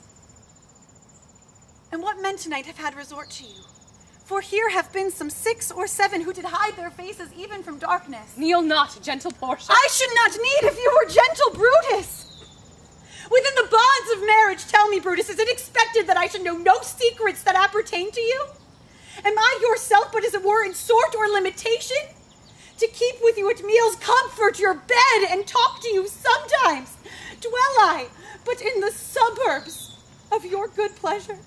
and what men tonight have had resort to you. For here have been some 6 or 7 who did hide their faces even from darkness. Kneel not, gentle Portia. I should not need if you were gentle, Brutus. Within the bonds of marriage, tell me, Brutus, is it expected that I should know no secrets that appertain to you? Am I yourself but as it were in sort or limitation? To keep with you at meals, comfort your bed, and talk to you sometimes, dwell I but in the suburbs of your good pleasure?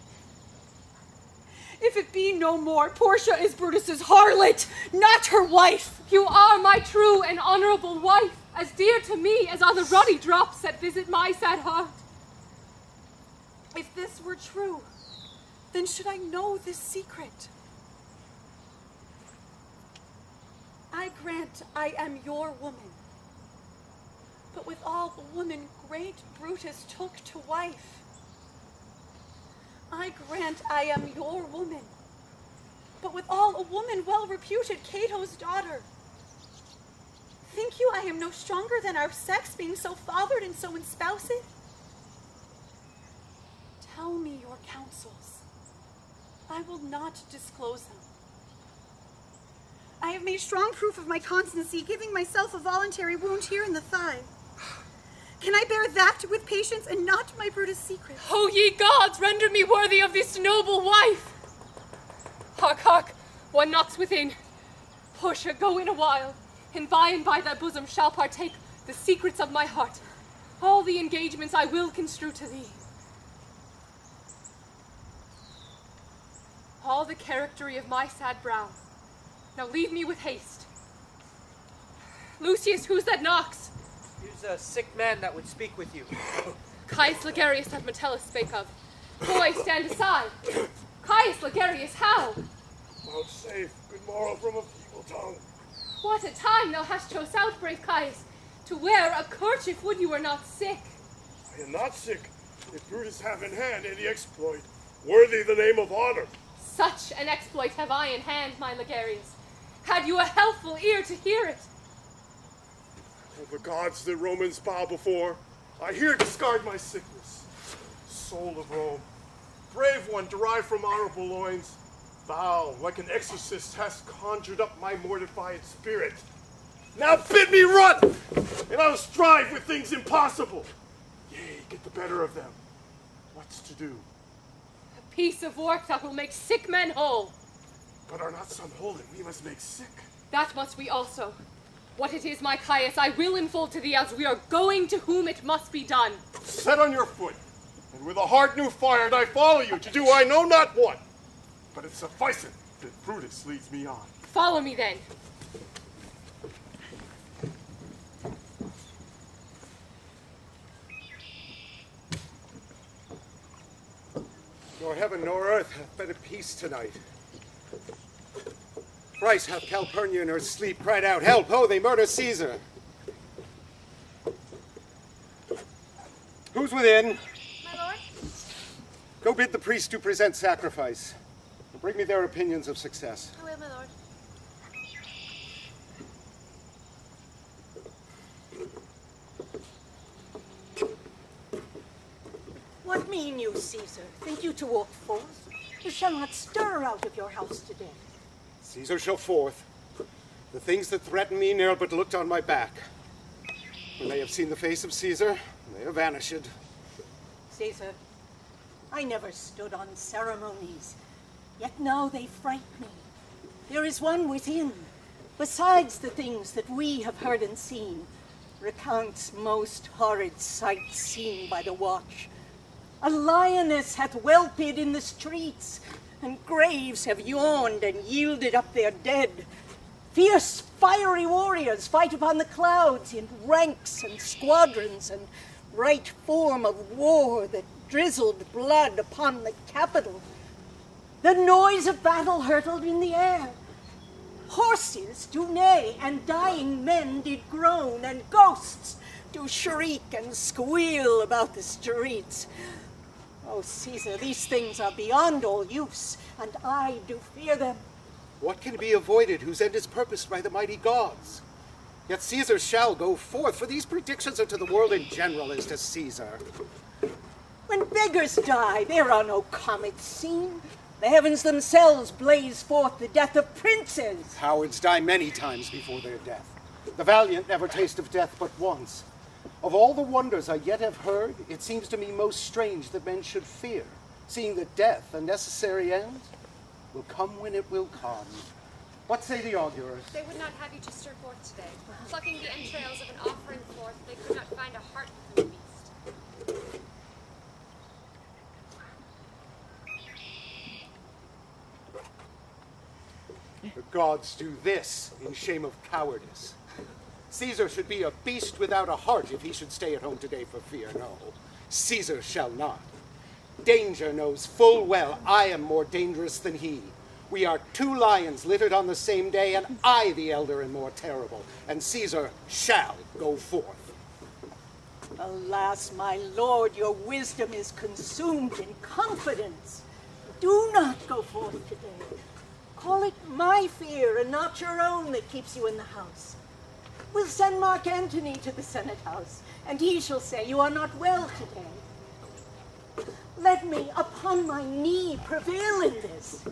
If it be no more, Portia is Brutus's harlot, not her wife. You are my true and honorable wife, as dear to me as are the ruddy drops that visit my sad heart. If this were true, then should I know this secret. I grant I am your woman, but with all the woman great Brutus took to wife. I grant I am your woman, but with all a woman well-reputed Cato's daughter. Think you I am no stronger than our sex, being so fathered and so espoused? Tell me your counsels. I will not disclose them. I have made strong proof of my constancy, giving myself a voluntary wound here in the thigh. Can I bear that with patience and not my Brutus' secret? O ye gods, render me worthy of this noble wife! Hark, hark, one knocks within. Portia, go in a while, and by thy bosom shall partake the secrets of my heart. All the engagements I will construe to thee. All the charactery of my sad brow. Now leave me with haste. Lucius, who's that knocks? Here's a sick man that would speak with you. Caius Ligarius that Metellus spake of. Boy, stand aside. Caius Ligarius, how? Vouchsafe good morrow from a feeble tongue. What a time thou hast chose out, brave Caius, to wear a kerchief would you were not sick. I am not sick, if Brutus have in hand any exploit, worthy the name of honor. Such an exploit have I in hand, my Ligarius. Had you a healthful ear to hear it? Oh, the gods the Romans bow before, I here discard my sickness. Soul of Rome, brave one derived from honorable loins, thou, like an exorcist, hast conjured up my mortified spirit. Now bid me run, and I'll strive with things impossible. Yea, get the better of them. What's to do? A piece of work that will make sick men whole. But are not some whole that we must make sick? That must we also. What it is, my Caius, I will unfold to thee as we are going to whom it must be done. Set on your foot, and with a heart new fired I follow you to do I know not what. But it sufficeth that Brutus leads me on. Follow me then. Nor heaven nor earth hath been at peace tonight. Thrice hath Calpurnia in her sleep cried out, "Help, ho, they murder Caesar!" Who's within? My lord? Go bid the priest to present sacrifice. And bring me their opinions of success. I will, my lord. What mean you, Caesar? Think you to walk forth? You shall not stir out of your house today. Caesar shall forth. The things that threaten me ne'er but looked on my back. When they have seen the face of Caesar, they have vanished. Caesar, I never stood on ceremonies, yet now they fright me. There is one within, besides the things that we have heard and seen, recounts most horrid sights seen by the watch. A lioness hath whelped in the streets, and graves have yawned and yielded up their dead. Fierce, fiery warriors fight upon the clouds in ranks and squadrons, and right form of war that drizzled blood upon the Capitol. The noise of battle hurtled in the air. Horses do neigh, and dying men did groan, and ghosts do shriek and squeal about the streets. Oh, Caesar, these things are beyond all use, and I do fear them. What can be avoided whose end is purposed by the mighty gods? Yet Caesar shall go forth, for these predictions are to the world in general as to Caesar. When beggars die, there are no comets seen. The heavens themselves blaze forth the death of princes. Cowards die many times before their death. The valiant never taste of death but once. Of all the wonders I yet have heard, it seems to me most strange that men should fear, seeing that death, a necessary end, will come when it will come. What say the augurs? They would not have you to stir forth today. Plucking the entrails of an offering forth, they could not find a heart within the beast. The gods do this in shame of cowardice. Caesar should be a beast without a heart if he should stay at home today for fear. No, Caesar shall not. Danger knows full well I am more dangerous than he. We are two lions littered on the same day, and I the elder and more terrible, and Caesar shall go forth. Alas, my lord, your wisdom is consumed in confidence. Do not go forth today. Call it my fear and not your own that keeps you in the house. We'll send Mark Antony to the Senate House, and he shall say you are not well today. Let me, upon my knee, prevail in this.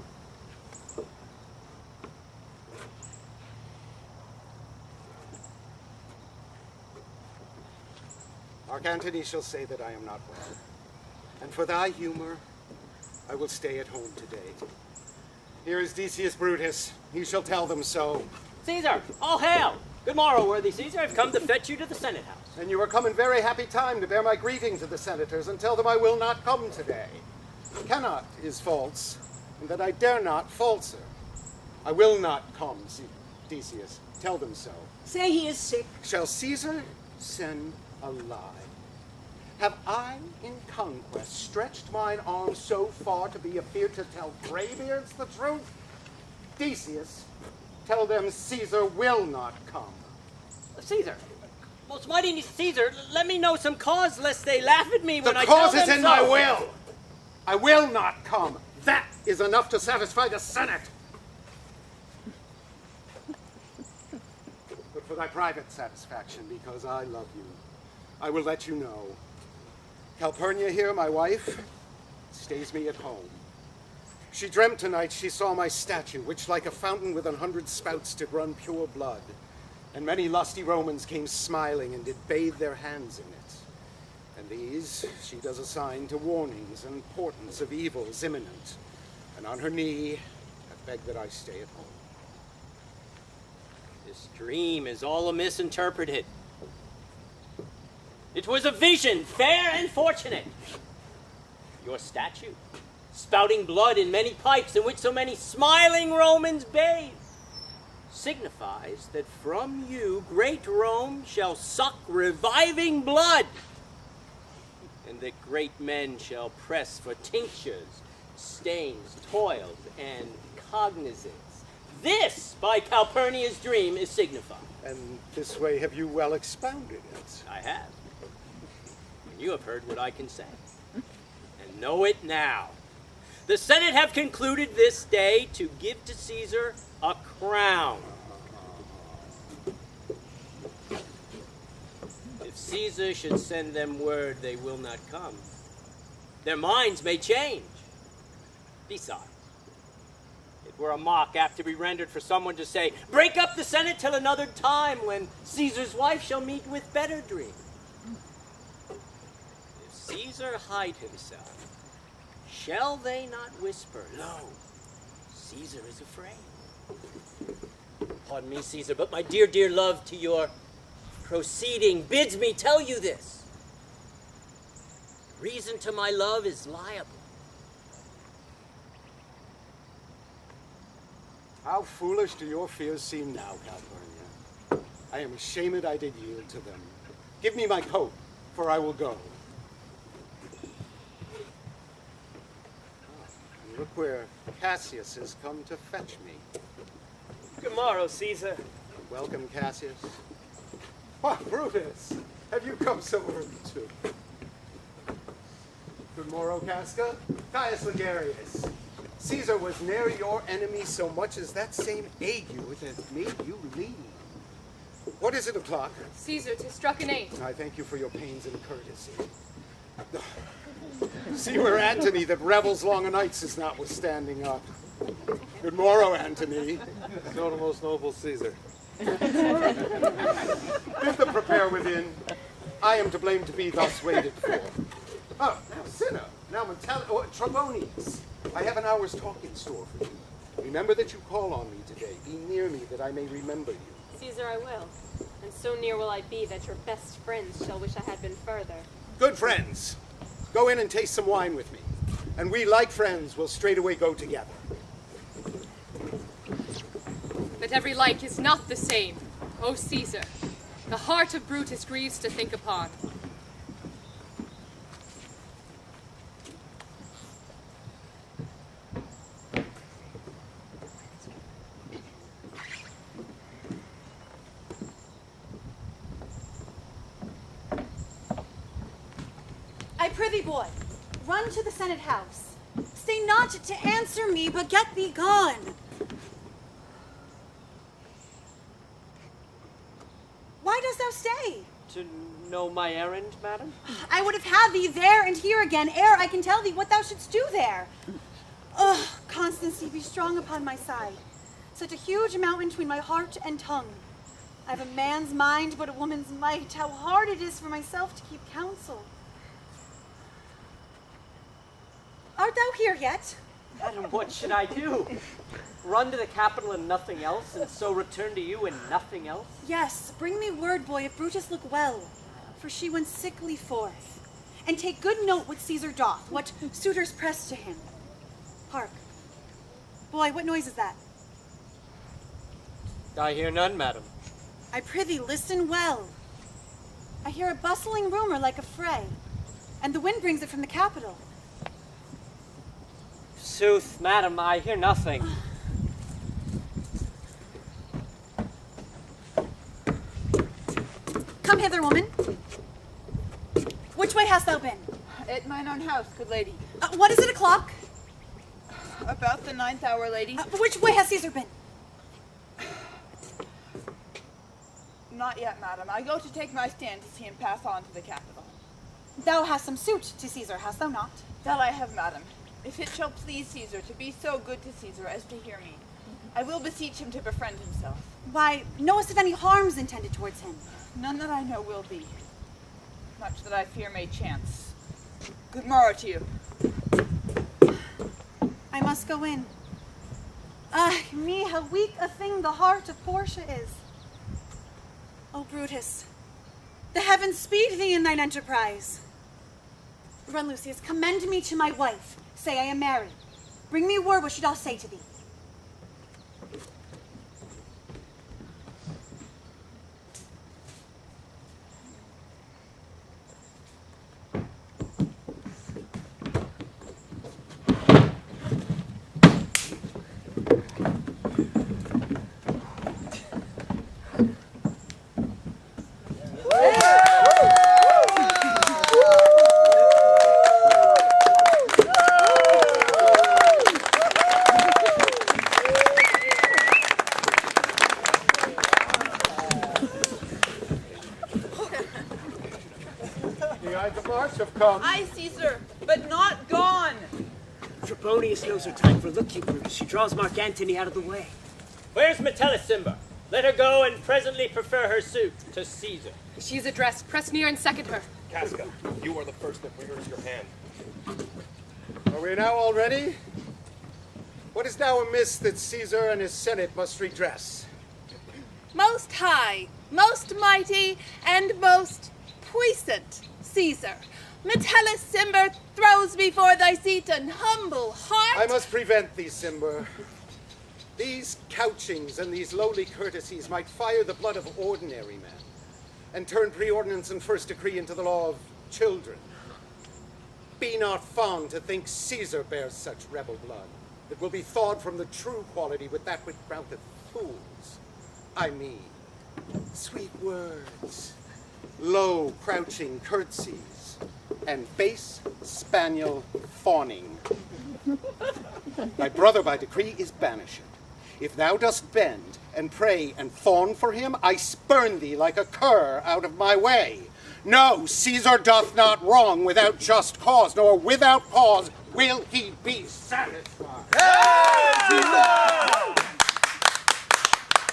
Mark Antony shall say that I am not well, and for thy humor, I will stay at home today. Here is Decius Brutus. He shall tell them so. Caesar, all hail! Good morrow, worthy Caesar. I've come to fetch you to the Senate House. And you are come in very happy time to bear my greeting to the senators and tell them I will not come today. Cannot is false, and that I dare not falser. I will not come, Decius. Tell them so. Say he is sick. Shall Caesar send a lie? Have I in conquest stretched mine arm so far to be afeard to tell graybeards the truth? Decius, tell them Caesar will not come. Caesar, most mighty Caesar, let me know some cause lest they laugh at me when I The tell cause them is in so. my will. I will not come. That is enough to satisfy the Senate. But for thy private satisfaction, because I love you, I will let you know. Calpurnia here, my wife, stays me at home. She dreamt tonight she saw my statue, which like a fountain with 100 spouts did run pure blood. And many lusty Romans came smiling and did bathe their hands in it. And these she does assign to warnings and portents of evils imminent. And on her knee, I beg that I stay at home. This dream is all misinterpreted. It was a vision, fair and fortunate. Your statue, spouting blood in many pipes in which so many smiling Romans bathe, signifies that from you great Rome shall suck reviving blood, and that great men shall press for tinctures, stains, toils, and cognizance. This, by Calpurnia's dream, is signified. And this way have you well expounded it. I have. And you have heard what I can say. And know it now. The Senate have concluded this day to give to Caesar a crown. If Caesar should send them word they will not come, their minds may change. Besides, it were a mock apt to be rendered for someone to say, break up the Senate till another time when Caesar's wife shall meet with better dreams. If Caesar hide himself, shall they not whisper, lo, Caesar is afraid? Pardon me, Caesar, but my dear, dear love to your proceeding bids me tell you this. Reason to my love is liable. How foolish do your fears seem now, Calpurnia? I am ashamed I did yield to them. Give me my coat, for I will go. And look where Cassius has come to fetch me. Good morrow, Caesar. Welcome, Cassius. Why, Brutus, have you come so early, too? Good morrow, Casca. Caius Ligarius. Caesar was ne'er your enemy so much as that same ague that made you lean. What is it o'clock? Caesar, 'tis struck an 8. I thank you for your pains and courtesy. See where Antony that revels long o' nights is notwithstanding up. Good morrow, Antony. So the most noble Caesar. Bid them prepare within. I am to blame to be thus waited for. Oh, now Cinna, now Trebonius. I have an hour's talk in store for you. Remember that you call on me today. Be near me that I may remember you. Caesar, I will. And so near will I be that your best friends shall wish I had been further. Good friends, go in and taste some wine with me. And we, like friends, will straightway go together. But every like is not the same, O Caesar. The heart of Brutus grieves to think upon. prithee, boy, run to the Senate House. Stay not to answer me, but get thee gone. Why dost thou stay? To know my errand, madam? I would have had thee there and here again, ere I can tell thee what thou shouldst do there. Ugh, constancy, be strong upon my side. Such a huge mountain between my heart and tongue. I have a man's mind, but a woman's might. How hard it is for myself to keep counsel. Art thou here yet? Madam, what should I do? Run to the capital and nothing else, and so return to you and nothing else? Yes, bring me word, boy, if Brutus look well, for she went sickly forth. And take good note what Caesar doth, what suitors press to him. Hark. Boy, what noise is that? I hear none, madam. I prithee, listen well. I hear a bustling rumor like a fray, and the wind brings it from the capital. Sooth, madam, I hear nothing. Come hither, woman. Which way hast thou been? At mine own house, good lady. What is it o'clock? About the 9th hour, lady. Which way has Caesar been? Not yet, madam. I go to take my stand to see him pass on to the capital. Thou hast some suit to Caesar, hast thou not? That I have, madam. If it shall please Caesar to be so good to Caesar as to hear me, I will beseech him to befriend himself. Why, knowest if any harms intended towards him? None that I know will be. Much that I fear may chance. Good morrow to you. I must go in. Ah, me, how weak a thing the heart of Portia is. O Brutus, the heavens speed thee in thine enterprise. Run, Lucius, commend me to my wife. Say I am married. Bring me word what she doth say to thee. Aye, Caesar, but not gone. Trebonius knows her time for look you, Brutus. She draws Mark Antony out of the way. Where's Metellisimba? Let her go and presently prefer her suit to Caesar. She is addressed. Press near and second her. Casca, you are the first that rears your hand. Are we now all ready? What is now amiss that Caesar and his Senate must redress? Most high, most mighty, and most puissant Caesar, Metellus Cimber throws before thy seat an humble heart. I must prevent thee, Cimber. These couchings and these lowly courtesies might fire the blood of ordinary men and turn preordinance and first decree into the law of children. Be not fond to think Caesar bears such rebel blood that will be thawed from the true quality with that which grouteth fools. I mean, sweet words, low crouching curtsies, and base spaniel fawning. Thy brother by decree is banished. If thou dost bend and pray and fawn for him, I spurn thee like a cur out of my way. No, Caesar doth not wrong without just cause, nor without cause will he be satisfied.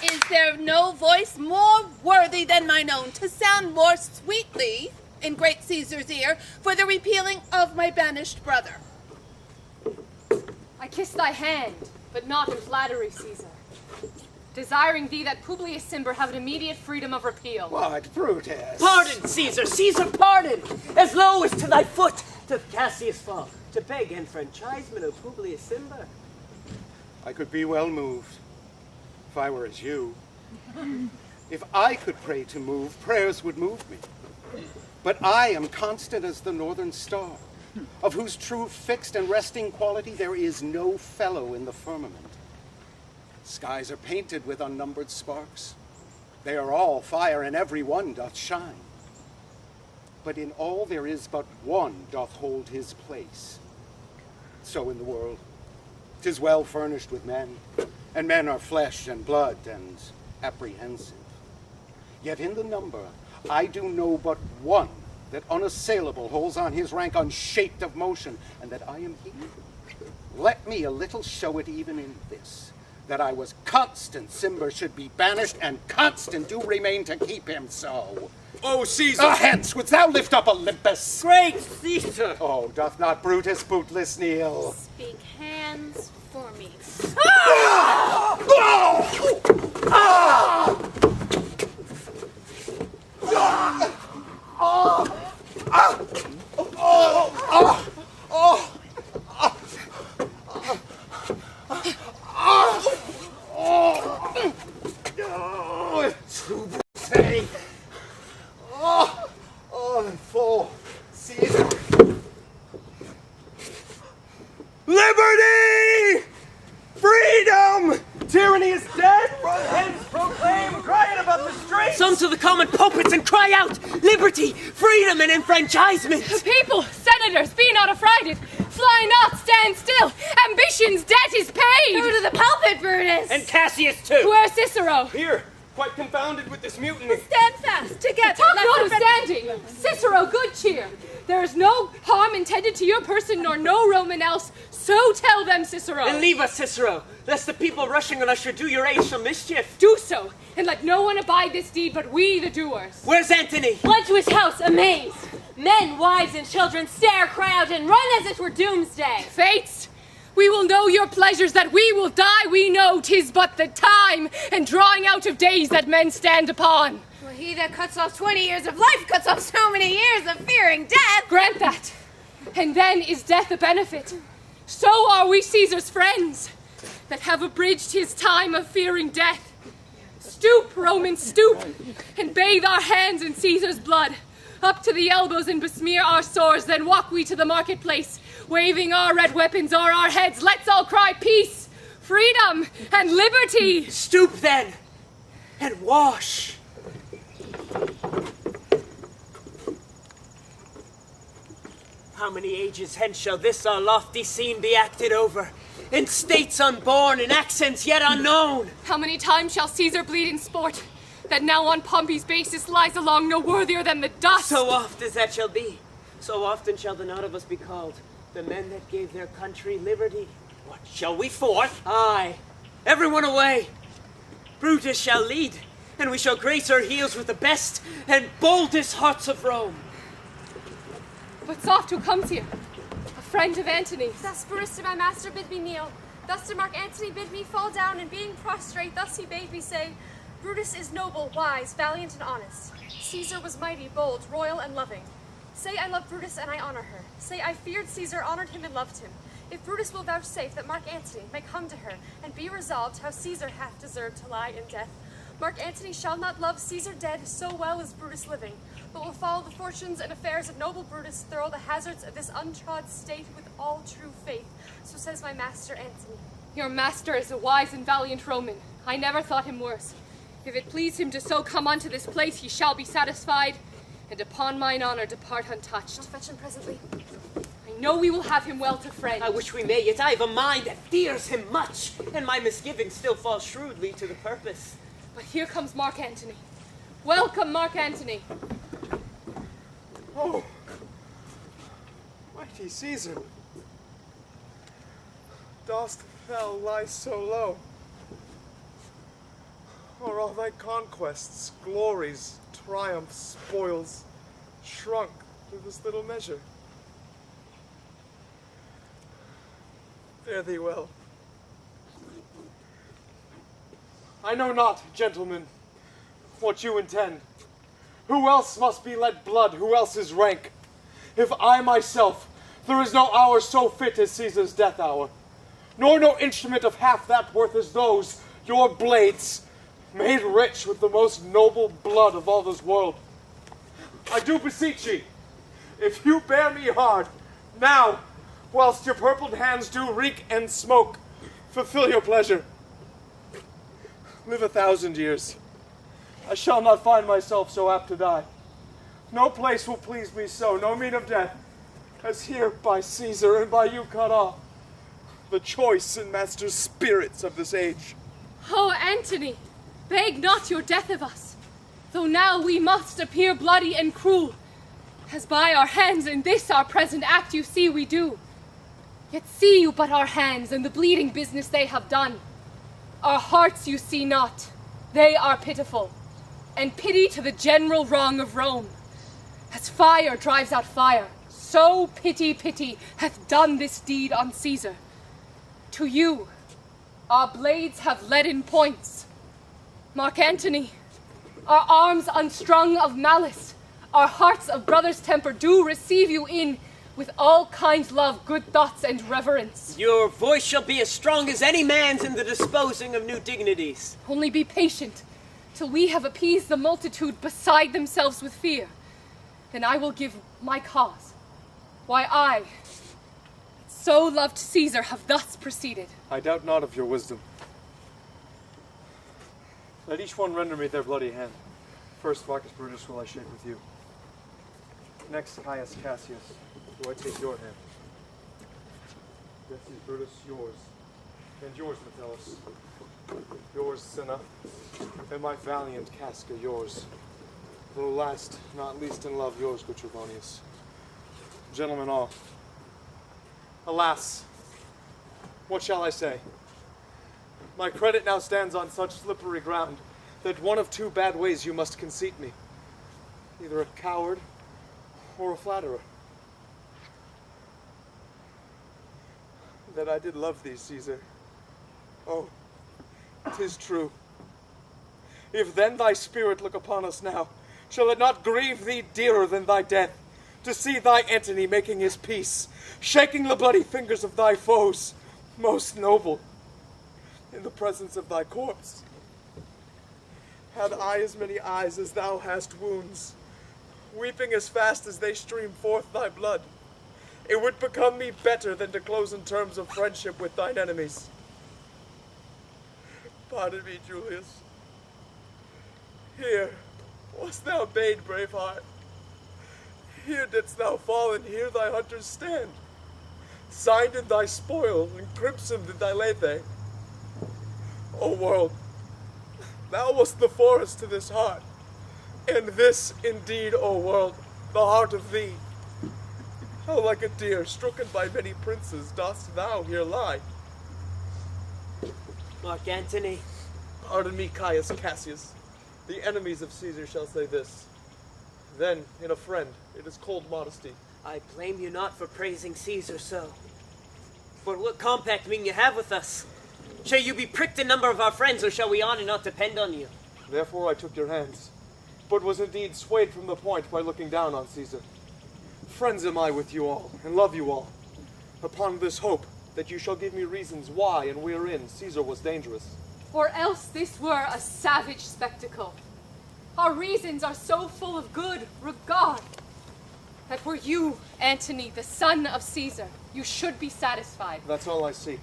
Is there no voice more worthy than mine own to sound more sweetly in great Caesar's ear for the repealing of my banished brother? I kiss thy hand, but not in flattery, Caesar, desiring thee that Publius Cimber have an immediate freedom of repeal. What, Brutus? Pardon, Caesar! Caesar, pardon! As low as to thy foot doth Cassius fall, to beg enfranchisement of Publius Cimber. I could be well moved, if I were as you. If I could pray to move, prayers would move me. But I am constant as the northern star, of whose true fixed and resting quality there is no fellow in the firmament. Skies are painted with unnumbered sparks. They are all fire, and every one doth shine. but in all there is but one doth hold his place. So in the world, 'tis well furnished with men, and men are flesh and blood and apprehensive. Yet in the number I do know but one that unassailable holds on his rank unshaked of motion, and that I am he. Let me a little show it even in this, that I was constant Cimber should be banished, and constant do remain to keep him so. Oh, Caesar! Hence, wouldst thou lift up Olympus? Great Caesar! Oh, doth not Brutus bootless kneel? Speak hands for me. Liberty! Freedom! Tyranny is dead! Hence proclaim, crying about the streets! Some to the common pulpits and cry out, liberty, freedom, and enfranchisement! People, senators, be not affrighted. Fly not, stand still. Ambition's debt is paid. Go to the pulpit, Brutus. And Cassius too. Where's Cicero? Here, quite confounded with this mutiny. Stand fast, together. Talk Let not the of red- standing. Cicero, good cheer. There is no harm intended to your person, nor no Roman else. So tell them, Cicero. And leave us, Cicero, lest the people rushing on us should do your age some mischief. Do so, and let no one abide this deed but we, the doers. Where's Antony? Fled to his house, amazed. Men, wives, and children stare, cry out, and run as it were doomsday. Fates, we will know your pleasures, that we will die, we know 'tis but the time and drawing out of days that men stand upon. Well, he that cuts off 20 years of life cuts off so many years of fearing death. Grant that, and then is death a benefit. So are we Caesar's friends, that have abridged his time of fearing death. Stoop, Romans, stoop, and bathe our hands in Caesar's blood, up to the elbows and besmear our sores, then walk we to the marketplace, waving our red weapons o'er our heads. Let's all cry peace, freedom, and liberty. Stoop then, and wash. How many ages hence shall this our lofty scene be acted over, in states unborn, in accents yet unknown? How many times shall Caesar bleed in sport, that now on Pompey's basis lies along no worthier than the dust? So oft as that shall be, so often shall the not of us be called the men that gave their country liberty. What, shall we forth? Aye, everyone away. Brutus shall lead, and we shall grace our heels with the best and boldest hearts of Rome. But soft, who comes here? A friend of Antony's. Thus Brutus did my master bid me kneel. Thus did Mark Antony bid me fall down, and being prostrate, thus he bade me say, Brutus is noble, wise, valiant, and honest. Caesar was mighty, bold, royal, and loving. Say I love Brutus and I honor her. Say I feared Caesar, honored him, and loved him. If Brutus will vouchsafe that Mark Antony may come to her, and be resolved how Caesar hath deserved to lie in death, Mark Antony shall not love Caesar dead so well as Brutus living, but will follow the fortunes and affairs of noble Brutus through all the hazards of this untrod state with all true faith. So says my master Antony. Your master is a wise and valiant Roman. I never thought him worse. If it please him to so come unto this place, he shall be satisfied, and upon mine honor depart untouched. I'll fetch him presently. I know we will have him well to friend. I wish we may, yet I have a mind that fears him much, and my misgivings still fall shrewdly to the purpose. But here comes Mark Antony. Welcome, Mark Antony. Oh, mighty Caesar, dost thou lie so low? Are all thy conquests, glories, triumphs, spoils, shrunk to this little measure? Fare thee well. I know not, gentlemen, what you intend. Who else must be let blood? Who else is rank? If I myself, there is no hour so fit as Caesar's death hour, nor no instrument of half that worth as those, your blades, made rich with the most noble blood of all this world. I do beseech ye, if you bear me hard, now, whilst your purpled hands do reek and smoke, fulfill your pleasure. Live 1,000 years. I shall not find myself so apt to die. No place will please me so, no mean of death, as here by Caesar and by you cut off, the choice and master spirits of this age. Oh, Antony, beg not your death of us, though now we must appear bloody and cruel, as by our hands in this our present act you see we do. Yet see you but our hands and the bleeding business they have done. Our hearts you see not, they are pitiful, and pity to the general wrong of Rome. As fire drives out fire, so pity hath done this deed on Caesar. To you, our blades have leaden points. Mark Antony, our arms unstrung of malice, our hearts of brother's temper do receive you in with all kind love, good thoughts, and reverence. Your voice shall be as strong as any man's in the disposing of new dignities. Only be patient, till we have appeased the multitude beside themselves with fear. Then I will give my cause, why I, so loved Caesar, have thus proceeded. I doubt not of your wisdom. Let each one render me their bloody hand. First, Marcus Brutus, will I shake with you. Next, Caius Cassius, do I take your hand. Decius Brutus, yours. And yours, Metellus. Yours, Cinna. And my valiant Casca, yours. Though last, not least in love, yours, good Trebonius. Gentlemen all. Alas, what shall I say? My credit now stands on such slippery ground that one of two bad ways you must conceit me. Either a coward or a flatterer. That I did love thee, Caesar. Oh, 'tis true. If then thy spirit look upon us now, shall it not grieve thee dearer than thy death, to see thy Antony making his peace, shaking the bloody fingers of thy foes, most noble, in the presence of thy corpse? Had I as many eyes as thou hast wounds, weeping as fast as they stream forth thy blood, it would become me better than to close in terms of friendship with thine enemies. Pardon me, Julius. Here wast thou bade, brave heart. Here didst thou fall, and here thy hunters stand, signed in thy spoil, and crimsoned in thy lethe. O world, thou wast the forest to this heart, and this indeed, O world, the heart of thee. How like a deer stricken by many princes dost thou here lie. Mark Antony. Pardon me, Caius Cassius. The enemies of Caesar shall say this. Then, in a friend, it is cold modesty. I blame you not for praising Caesar so. But what compact mean you have with us? Shall you be pricked in number of our friends, or shall we on and not depend on you? Therefore I took your hands, but was indeed swayed from the point by looking down on Caesar. Friends am I with you all, and love you all, upon this hope that you shall give me reasons why and wherein Caesar was dangerous. Or else this were a savage spectacle. Our reasons are so full of good regard, that were you, Antony, the son of Caesar, you should be satisfied. That's all I seek,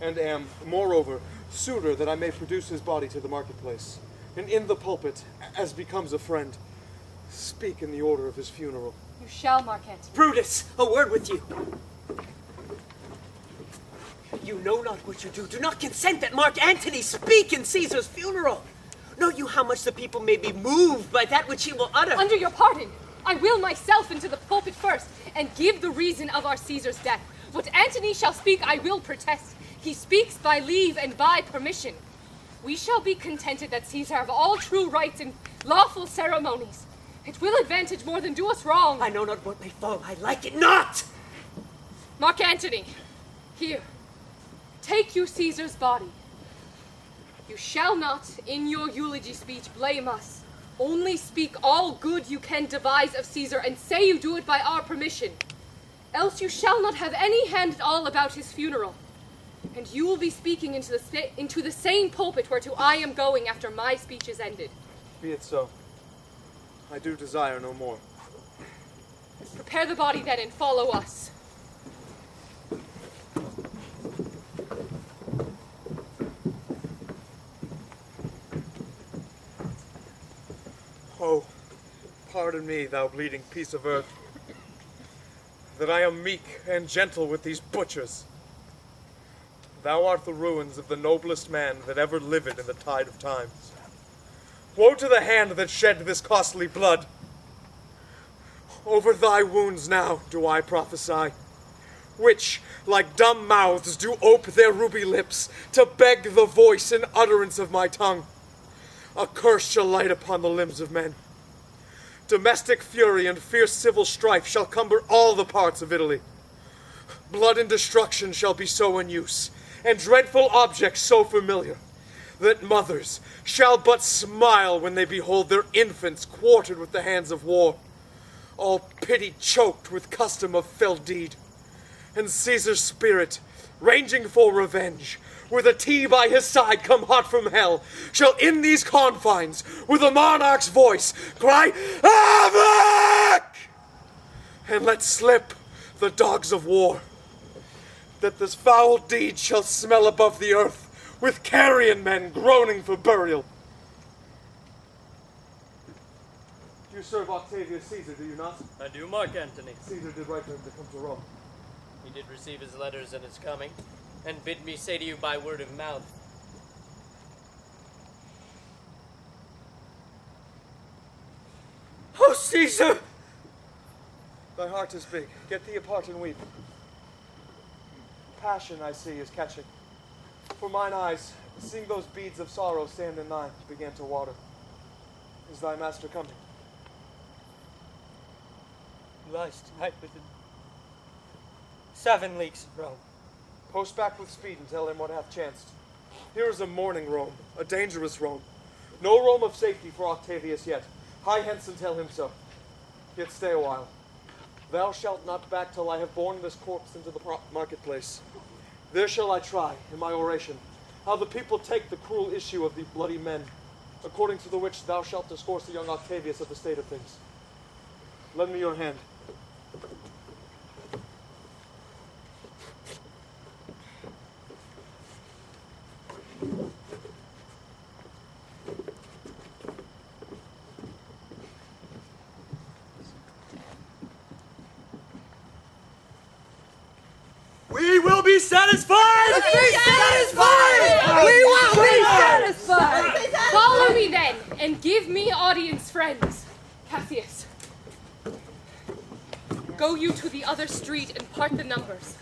and am, moreover, suitor that I may produce his body to the marketplace, and in the pulpit, as becomes a friend, speak in the order of his funeral. You shall, Mark Antony. Brutus, a word with you. You know not what you do. Do not consent that Mark Antony speak in Caesar's funeral. Know you how much the people may be moved by that which he will utter? Under your pardon, I will myself into the pulpit first, and give the reason of our Caesar's death. What Antony shall speak, I will protest. He speaks by leave and by permission. We shall be contented that Caesar have all true rights and lawful ceremonies. It will advantage more than do us wrong. I know not what may fall. I like it not. Mark Antony, here, take you Caesar's body. You shall not, in your eulogy speech, blame us. Only speak all good you can devise of Caesar, and say you do it by our permission. Else you shall not have any hand at all about his funeral. And you will be speaking into the same pulpit whereto I am going after my speech is ended. Be it so. I do desire no more. Prepare the body then, and follow us. Oh, Pardon me, thou bleeding piece of earth, that I am meek and gentle with these butchers. Thou art the ruins of the noblest man that ever lived in the tide of times. Woe to the hand that shed this costly blood. Over thy wounds now do I prophesy, which, like dumb mouths, do ope their ruby lips to beg the voice and utterance of my tongue. A curse shall light upon the limbs of men. Domestic fury and fierce civil strife shall cumber all the parts of Italy. Blood and destruction shall be so in use, and dreadful objects so familiar, that mothers shall but smile when they behold their infants quartered with the hands of war, all pity choked with custom of fell deed. And Caesar's spirit, ranging for revenge, with a tea by his side come hot from hell, shall in these confines, with a monarch's voice, cry, Havoc! And let slip the dogs of war, that this foul deed shall smell above the earth, with carrion men groaning for burial. You serve Octavius Caesar, do you not? I do, Mark Antony. Caesar did write to him to come to Rome. He did receive his letters and is coming, and bid me say to you by word of mouth. Oh, Caesar! Thy heart is big. Get thee apart and weep. Passion, I see, is catching. For mine eyes, seeing those beads of sorrow stand in thine, began to water. Is thy master coming? Lies tonight within 7 leagues of Rome. Post back with speed and tell him what hath chanced. Here is a mourning Rome, a dangerous Rome. No Rome of safety for Octavius yet. Hie hence and tell him so. Yet stay a while. Thou shalt not back till I have borne this corpse into the marketplace. There shall I try, in my oration, how the people take the cruel issue of the bloody men, according to the which thou shalt discourse the young Octavius of the state of things. Lend me your hand. We will be satisfied! We will be satisfied! Follow me then, and give me audience, friends. Cassius, go you to the other street and part the numbers.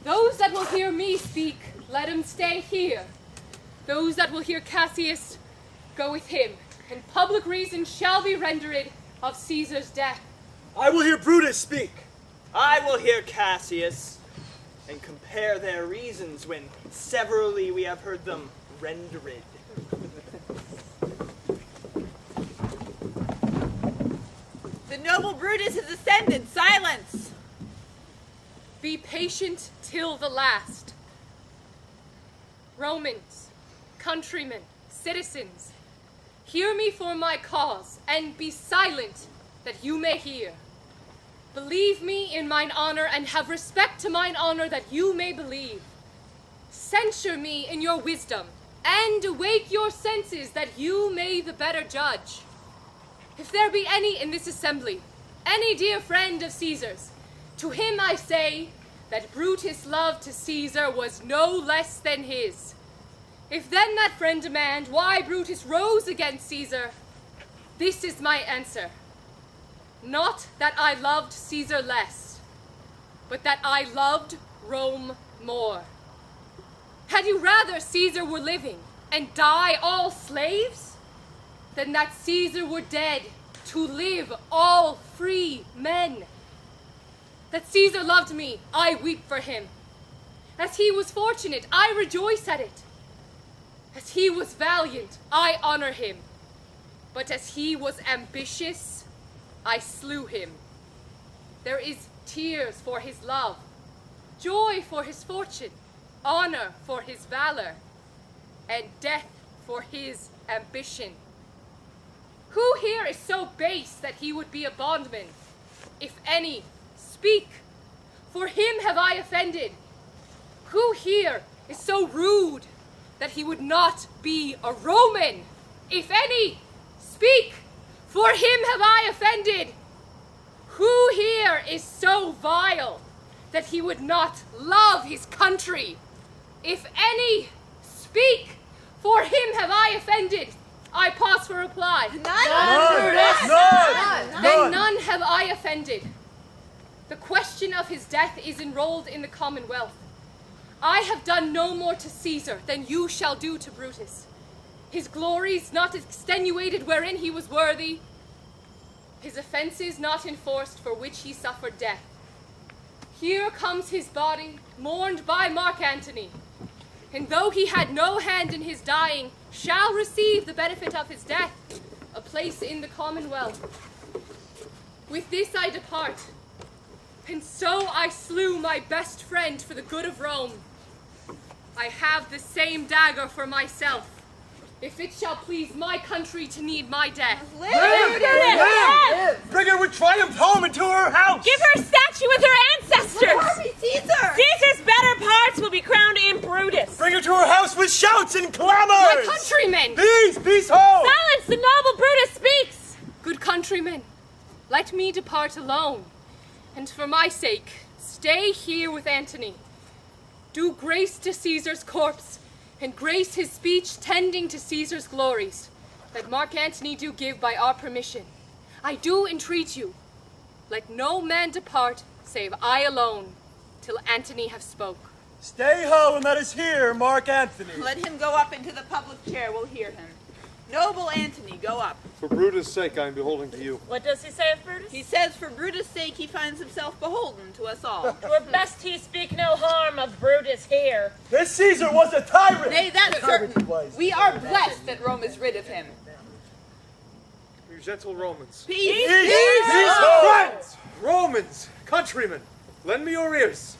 Those that will hear me speak, let them stay here. Those that will hear Cassius, go with him, and public reason shall be rendered of Caesar's death. I will hear Brutus speak. I will hear Cassius, and compare their reasons when severally we have heard them rendered. The noble Brutus has ascended. Silence! Be patient till the last. Romans, countrymen, citizens, hear me for my cause, and be silent that you may hear. Believe me in mine honor, and have respect to mine honor that you may believe. Censure me in your wisdom, and awake your senses that you may the better judge. If there be any in this assembly, any dear friend of Caesar's, to him I say that Brutus' love to Caesar was no less than his. If then that friend demand why Brutus rose against Caesar, this is my answer. Not that I loved Caesar less, but that I loved Rome more. Had you rather Caesar were living and die all slaves, than that Caesar were dead to live all free men? That Caesar loved me, I weep for him. As he was fortunate, I rejoice at it. As he was valiant, I honor him. But as he was ambitious, I slew him. There is tears for his love, joy for his fortune, honor for his valor, and death for his ambition. Who here is so base that he would be a bondman? If any, speak. For him have I offended. Who here is so rude that he would not be a Roman? If any, Speak! For him have I offended. Who here is so vile that he would not love his country? If any, speak! For him have I offended. I pause for reply. None. Then none have I offended. The question of his death is enrolled in the Commonwealth. I have done no more to Caesar than you shall do to Brutus. His glories not extenuated wherein he was worthy, his offenses not enforced for which he suffered death. Here comes his body, mourned by Mark Antony, and though he had no hand in his dying, shall receive the benefit of his death, a place in the Commonwealth. With this I depart, and so I slew my best friend for the good of Rome. I have the same dagger for myself, if it shall please my country to need my death. Live! Bring her with triumph home into her house! Give her a statue with her ancestors! Harvey, Caesar! Caesar's better parts will be crowned in Brutus! Bring her to her house with shouts and clamors! My countrymen! Peace home! Silence! The noble Brutus speaks! Good countrymen, let me depart alone, and for my sake, stay here with Antony. Do grace to Caesar's corpse, and grace his speech tending to Caesar's glories, that Mark Antony do give by our permission. I do entreat you, let no man depart save I alone, till Antony have spoke. Stay ho and let us hear Mark Antony. Let him go up into the public chair, we'll hear him. Noble Antony, go up. For Brutus' sake I am beholden to you. What does he say of Brutus? He says for Brutus' sake he finds himself beholden to us all. Twere best he speak no harm of Brutus here. This Caesar was a tyrant! Nay, that's certain. We are blessed that Rome is rid of him. You gentle Romans. Peace! Friends! Romans! Countrymen! Lend me your ears.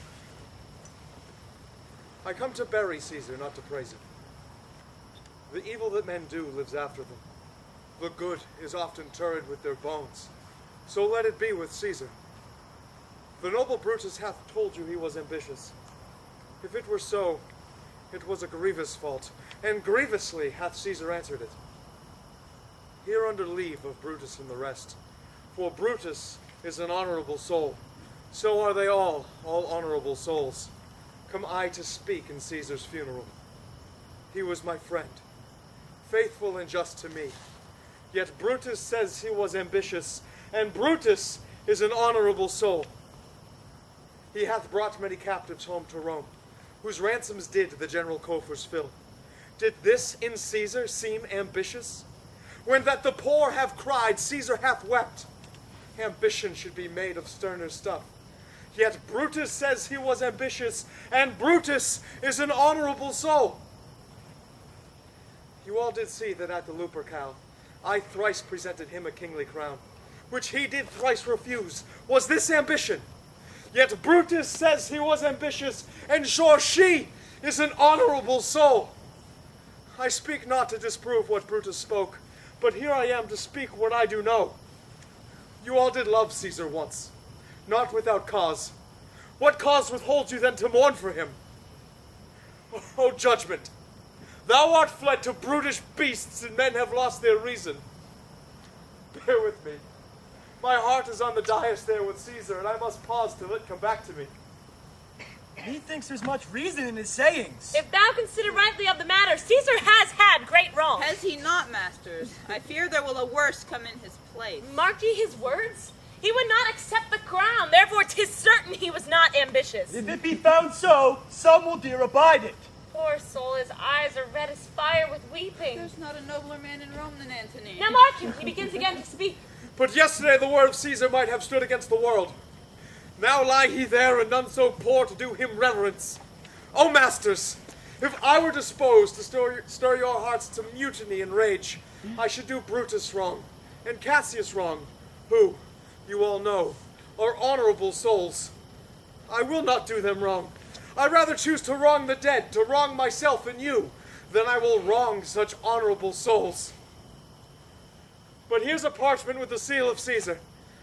I come to bury Caesar, not to praise him. The evil that men do lives after them. The good is often interred with their bones. So let it be with Caesar. The noble Brutus hath told you he was ambitious. If it were so, it was a grievous fault, and grievously hath Caesar answered it. Here under leave of Brutus and the rest, for Brutus is an honorable soul. So are they all honorable souls. Come I to speak in Caesar's funeral. He was my friend, faithful and just to me. Yet Brutus says he was ambitious, and Brutus is an honorable soul. He hath brought many captives home to Rome, whose ransoms did the general coffers fill. Did this in Caesar seem ambitious? When that the poor have cried, Caesar hath wept. Ambition should be made of sterner stuff. Yet Brutus says he was ambitious, and Brutus is an honorable soul. You all did see that at the Lupercal, I thrice presented him a kingly crown, which he did thrice refuse. Was this ambition? Yet Brutus says he was ambitious, and sure she is an honorable soul. I speak not to disprove what Brutus spoke, but here I am to speak what I do know. You all did love Caesar once, not without cause. What cause withholds you then to mourn for him? O judgment! Thou art fled to brutish beasts, and men have lost their reason. Bear with me. My heart is on the dais there with Caesar, and I must pause till it come back to me. Methinks there's much reason in his sayings. If thou consider rightly of the matter, Caesar has had great wrong. Has he not, masters? I fear there will a worse come in his place. Mark ye his words? He would not accept the crown, therefore 'tis certain he was not ambitious. If it be found so, some will dear abide it. Poor soul, his eyes are red as fire with weeping. There's not a nobler man in Rome than Antony. Now mark him, he begins again to speak. But yesterday the word of Caesar might have stood against the world. Now lie he there, and none so poor to do him reverence. O masters, if I were disposed to stir your hearts to mutiny and rage, I should do Brutus wrong, and Cassius wrong, who, you all know, are honorable souls. I will not do them wrong. I rather choose to wrong the dead, to wrong myself and you, than I will wrong such honorable souls. But here's a parchment with the seal of Caesar.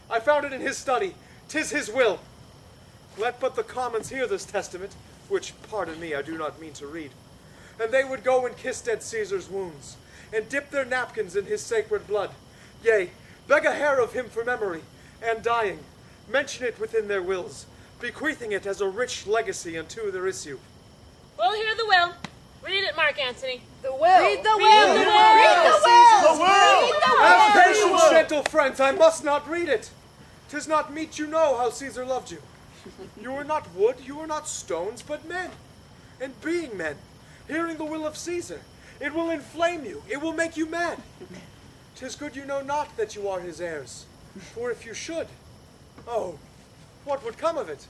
I found it in his study. 'Tis his will. Let but the commons hear this testament, which, pardon me, I do not mean to read, and they would go and kiss dead Caesar's wounds, and dip their napkins in his sacred blood. Yea, beg a hair of him for memory, and dying, mention it within their wills, bequeathing it as a rich legacy unto their issue. We'll hear the will. Read it, Mark Antony. The will. Read the will. Read the will. Read the will. As Read the will. patient, gentle friends, I must not read it. 'Tis not meet you know how Caesar loved you. You are not wood, you are not stones, but men. And being men, hearing the will of Caesar, it will inflame you, it will make you mad. 'Tis good you know not that you are his heirs. For if you should, oh, what would come of it?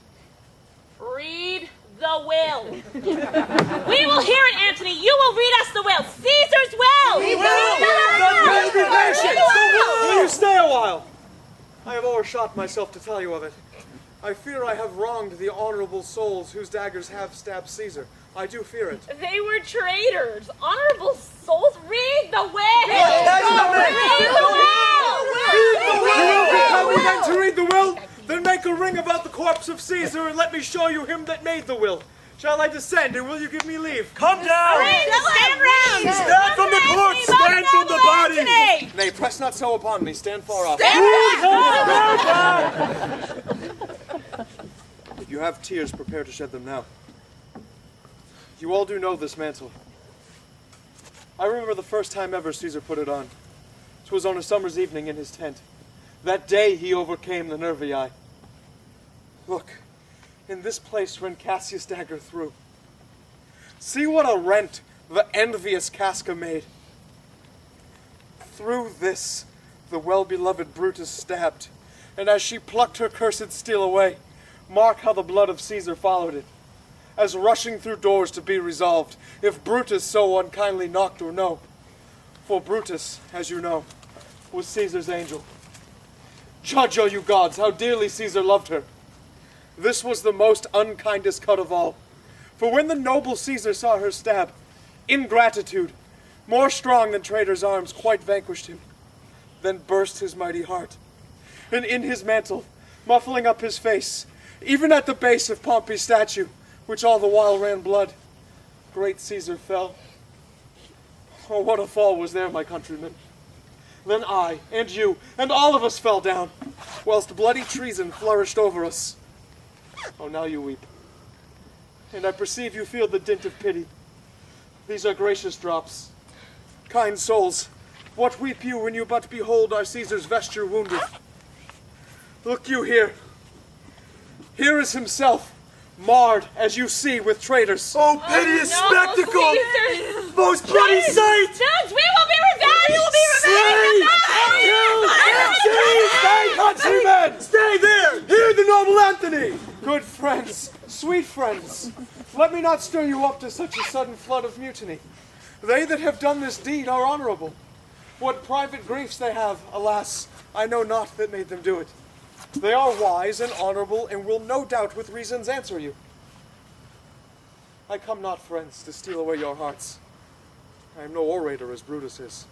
Read the will. We will hear it, Antony. You will read us the will. Caesar's will. Be patient. Will you stay a while? I have overshot myself to tell you of it. I fear I have wronged the honorable souls whose daggers have stabbed Caesar. I do fear it. They were traitors. Honorable souls, read the will. Read the will. You will then to read the will? Then make a ring about the corpse of Caesar and let me show you him that made the will. Shall I descend, and will you give me leave? Come down! Stand round! Stand from the corpse! Stand from the body! Nay, press not so upon me. Stand far off. If you have tears, prepare to shed them now. You all do know this mantle. I remember the first time ever Caesar put it on. 'Twas on a summer's evening in his tent. That day he overcame the Nervii. Look, in this place ran Cassius' dagger through. See what a rent the envious Casca made. Through this the well-beloved Brutus stabbed, and as she plucked her cursed steel away, mark how the blood of Caesar followed it, as rushing through doors to be resolved, if Brutus so unkindly knocked or no. For Brutus, as you know, was Caesar's angel. Judge, O you gods, how dearly Caesar loved her. This was the most unkindest cut of all. For when the noble Caesar saw her stab, ingratitude, more strong than traitor's arms, quite vanquished him. Then burst his mighty heart. And in his mantle, muffling up his face, even at the base of Pompey's statue, which all the while ran blood, great Caesar fell. Oh, what a fall was there, my countrymen. Then I, and you, and all of us fell down, whilst bloody treason flourished over us. Oh, now you weep. And I perceive you feel the dint of pity. These are gracious drops. Kind souls, what weep you when you but behold our Caesar's vesture wounded? Look you here. Here is himself, marred, as you see, with traitors. Oh, piteous spectacle! Most bloody sight! Judge, we will be revenged! We will be Stay, countrymen! Stay there! Hear the noble Anthony! Good friends, sweet friends, let me not stir you up to such a sudden flood of mutiny. They that have done this deed are honorable. What private griefs they have, alas, I know not that made them do it. They are wise and honorable, and will no doubt with reasons answer you. I come not, friends, to steal away your hearts. I am no orator as Brutus is.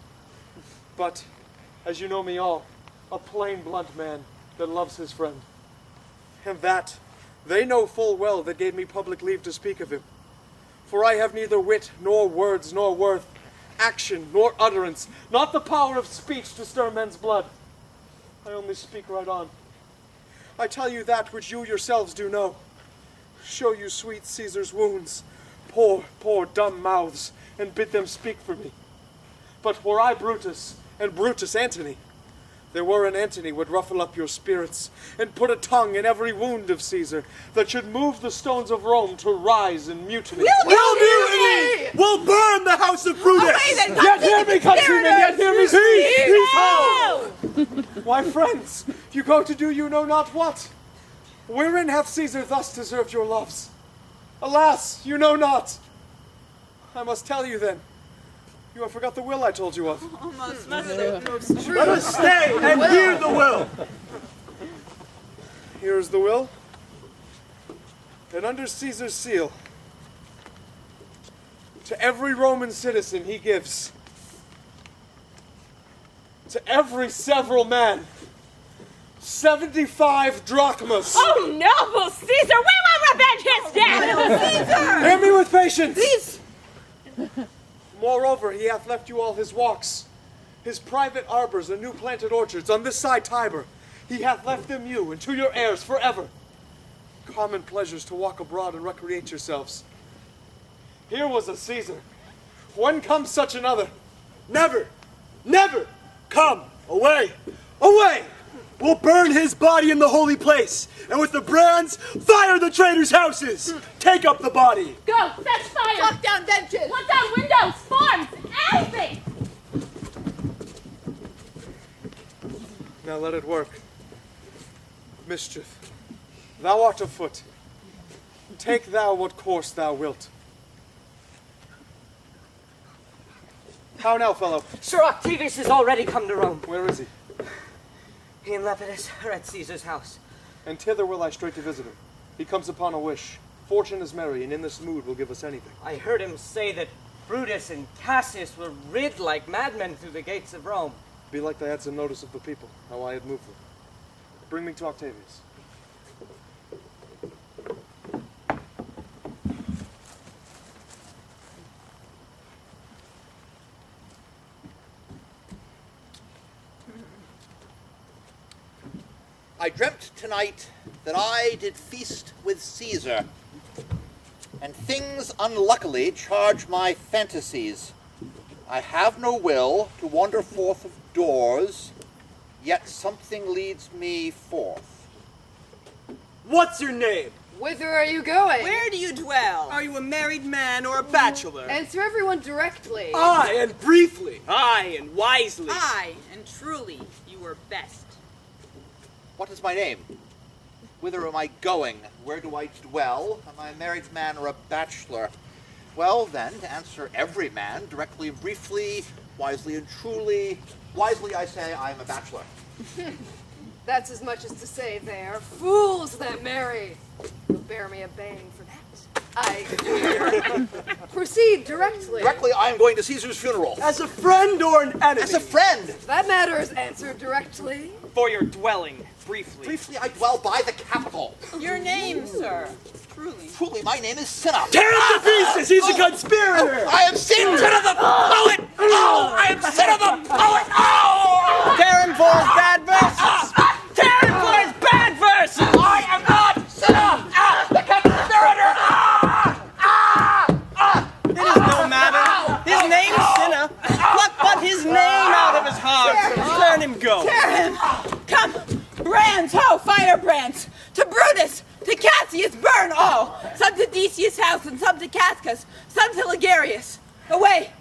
But, as you know me all, a plain, blunt man that loves his friend. And that they know full well that gave me public leave to speak of him. For I have neither wit, nor words, nor worth, action, nor utterance, not the power of speech to stir men's blood. I only speak right on. I tell you that which you yourselves do know. Show you sweet Caesar's wounds, poor, dumb mouths, and bid them speak for me. But were I Brutus, and Brutus Antony, there were an Antony would ruffle up your spirits, and put a tongue in every wound of Caesar, that should move the stones of Rome to rise in mutiny. We'll mutiny! We'll burn the house of Brutus! Yet hear me, countrymen, yet hear me speak! Peace, ho! Why, friends, you go to do you know not what. Wherein hath Caesar thus deserved your loves? Alas, you know not. I must tell you then. You have forgot the will I told you of. Let us stay and hear the will. Here is the will. And under Caesar's seal, to every Roman citizen he gives, to every several man, 75 drachmas. Oh, noble Caesar, we will revenge his death! Hear me with patience. Please. Moreover, he hath left you all his walks, his private arbors and new planted orchards on this side Tiber. He hath left them you and to your heirs forever. Common pleasures to walk abroad and recreate yourselves. Here was a Caesar. When comes such another? Never! Never! Come! Away! Away! We'll burn his body in the holy place, and with the brands, fire the traitors' houses! Take up the body! Go! Fetch fire! Knock down benches! Knock down windows! Farms! Anything! Now let it work. Mischief, thou art afoot. Take thou what course thou wilt. How now, fellow? Sir Octavius has already come to Rome. Where is he? He and Lepidus are at Caesar's house. And thither will I straight to visit him. He comes upon a wish. Fortune is merry, and in this mood will give us anything. I heard him say that Brutus and Cassius were rid like madmen through the gates of Rome. Be like they had some notice of the people, how I had moved them. Bring me to Octavius. I dreamt tonight that I did feast with Caesar, and things unluckily charge my fantasies. I have no will to wander forth of doors, yet something leads me forth. What's your name? Whither are you going? Where do you dwell? Are you a married man or a bachelor? Answer everyone directly. Aye, and briefly. Aye, and wisely. Aye, and truly, you are best. What is my name? Whither am I going? Where do I dwell? Am I a married man or a bachelor? Well, then, to answer every man, directly and briefly, wisely and truly, wisely I say I am a bachelor. That's as much as to say they are fools that marry. You'll bear me a bang for that. I fear. Proceed directly. Directly, I am going to Caesar's funeral. As a friend or an enemy? As a friend. That matter is answered directly. For your dwelling, briefly. Briefly, I dwell by the capital. Your name, sir. Truly. Truly, my name is Cinna. Tear him to pieces! He's a conspirator! I am Cinna the poet! Oh, I am Cinna the poet! Oh! Tear him for his bad verses! Tear him for his bad verses! I am not Cinna! The conspirator! It is no matter. His name's Cinna. Pluck but his name out of his heart. Let him go. Tear him! Come! Brands, ho! Firebrands! To Brutus! To Cassius, burn all! Some to Decius' house and some to Cascus, some to Ligarius. Away!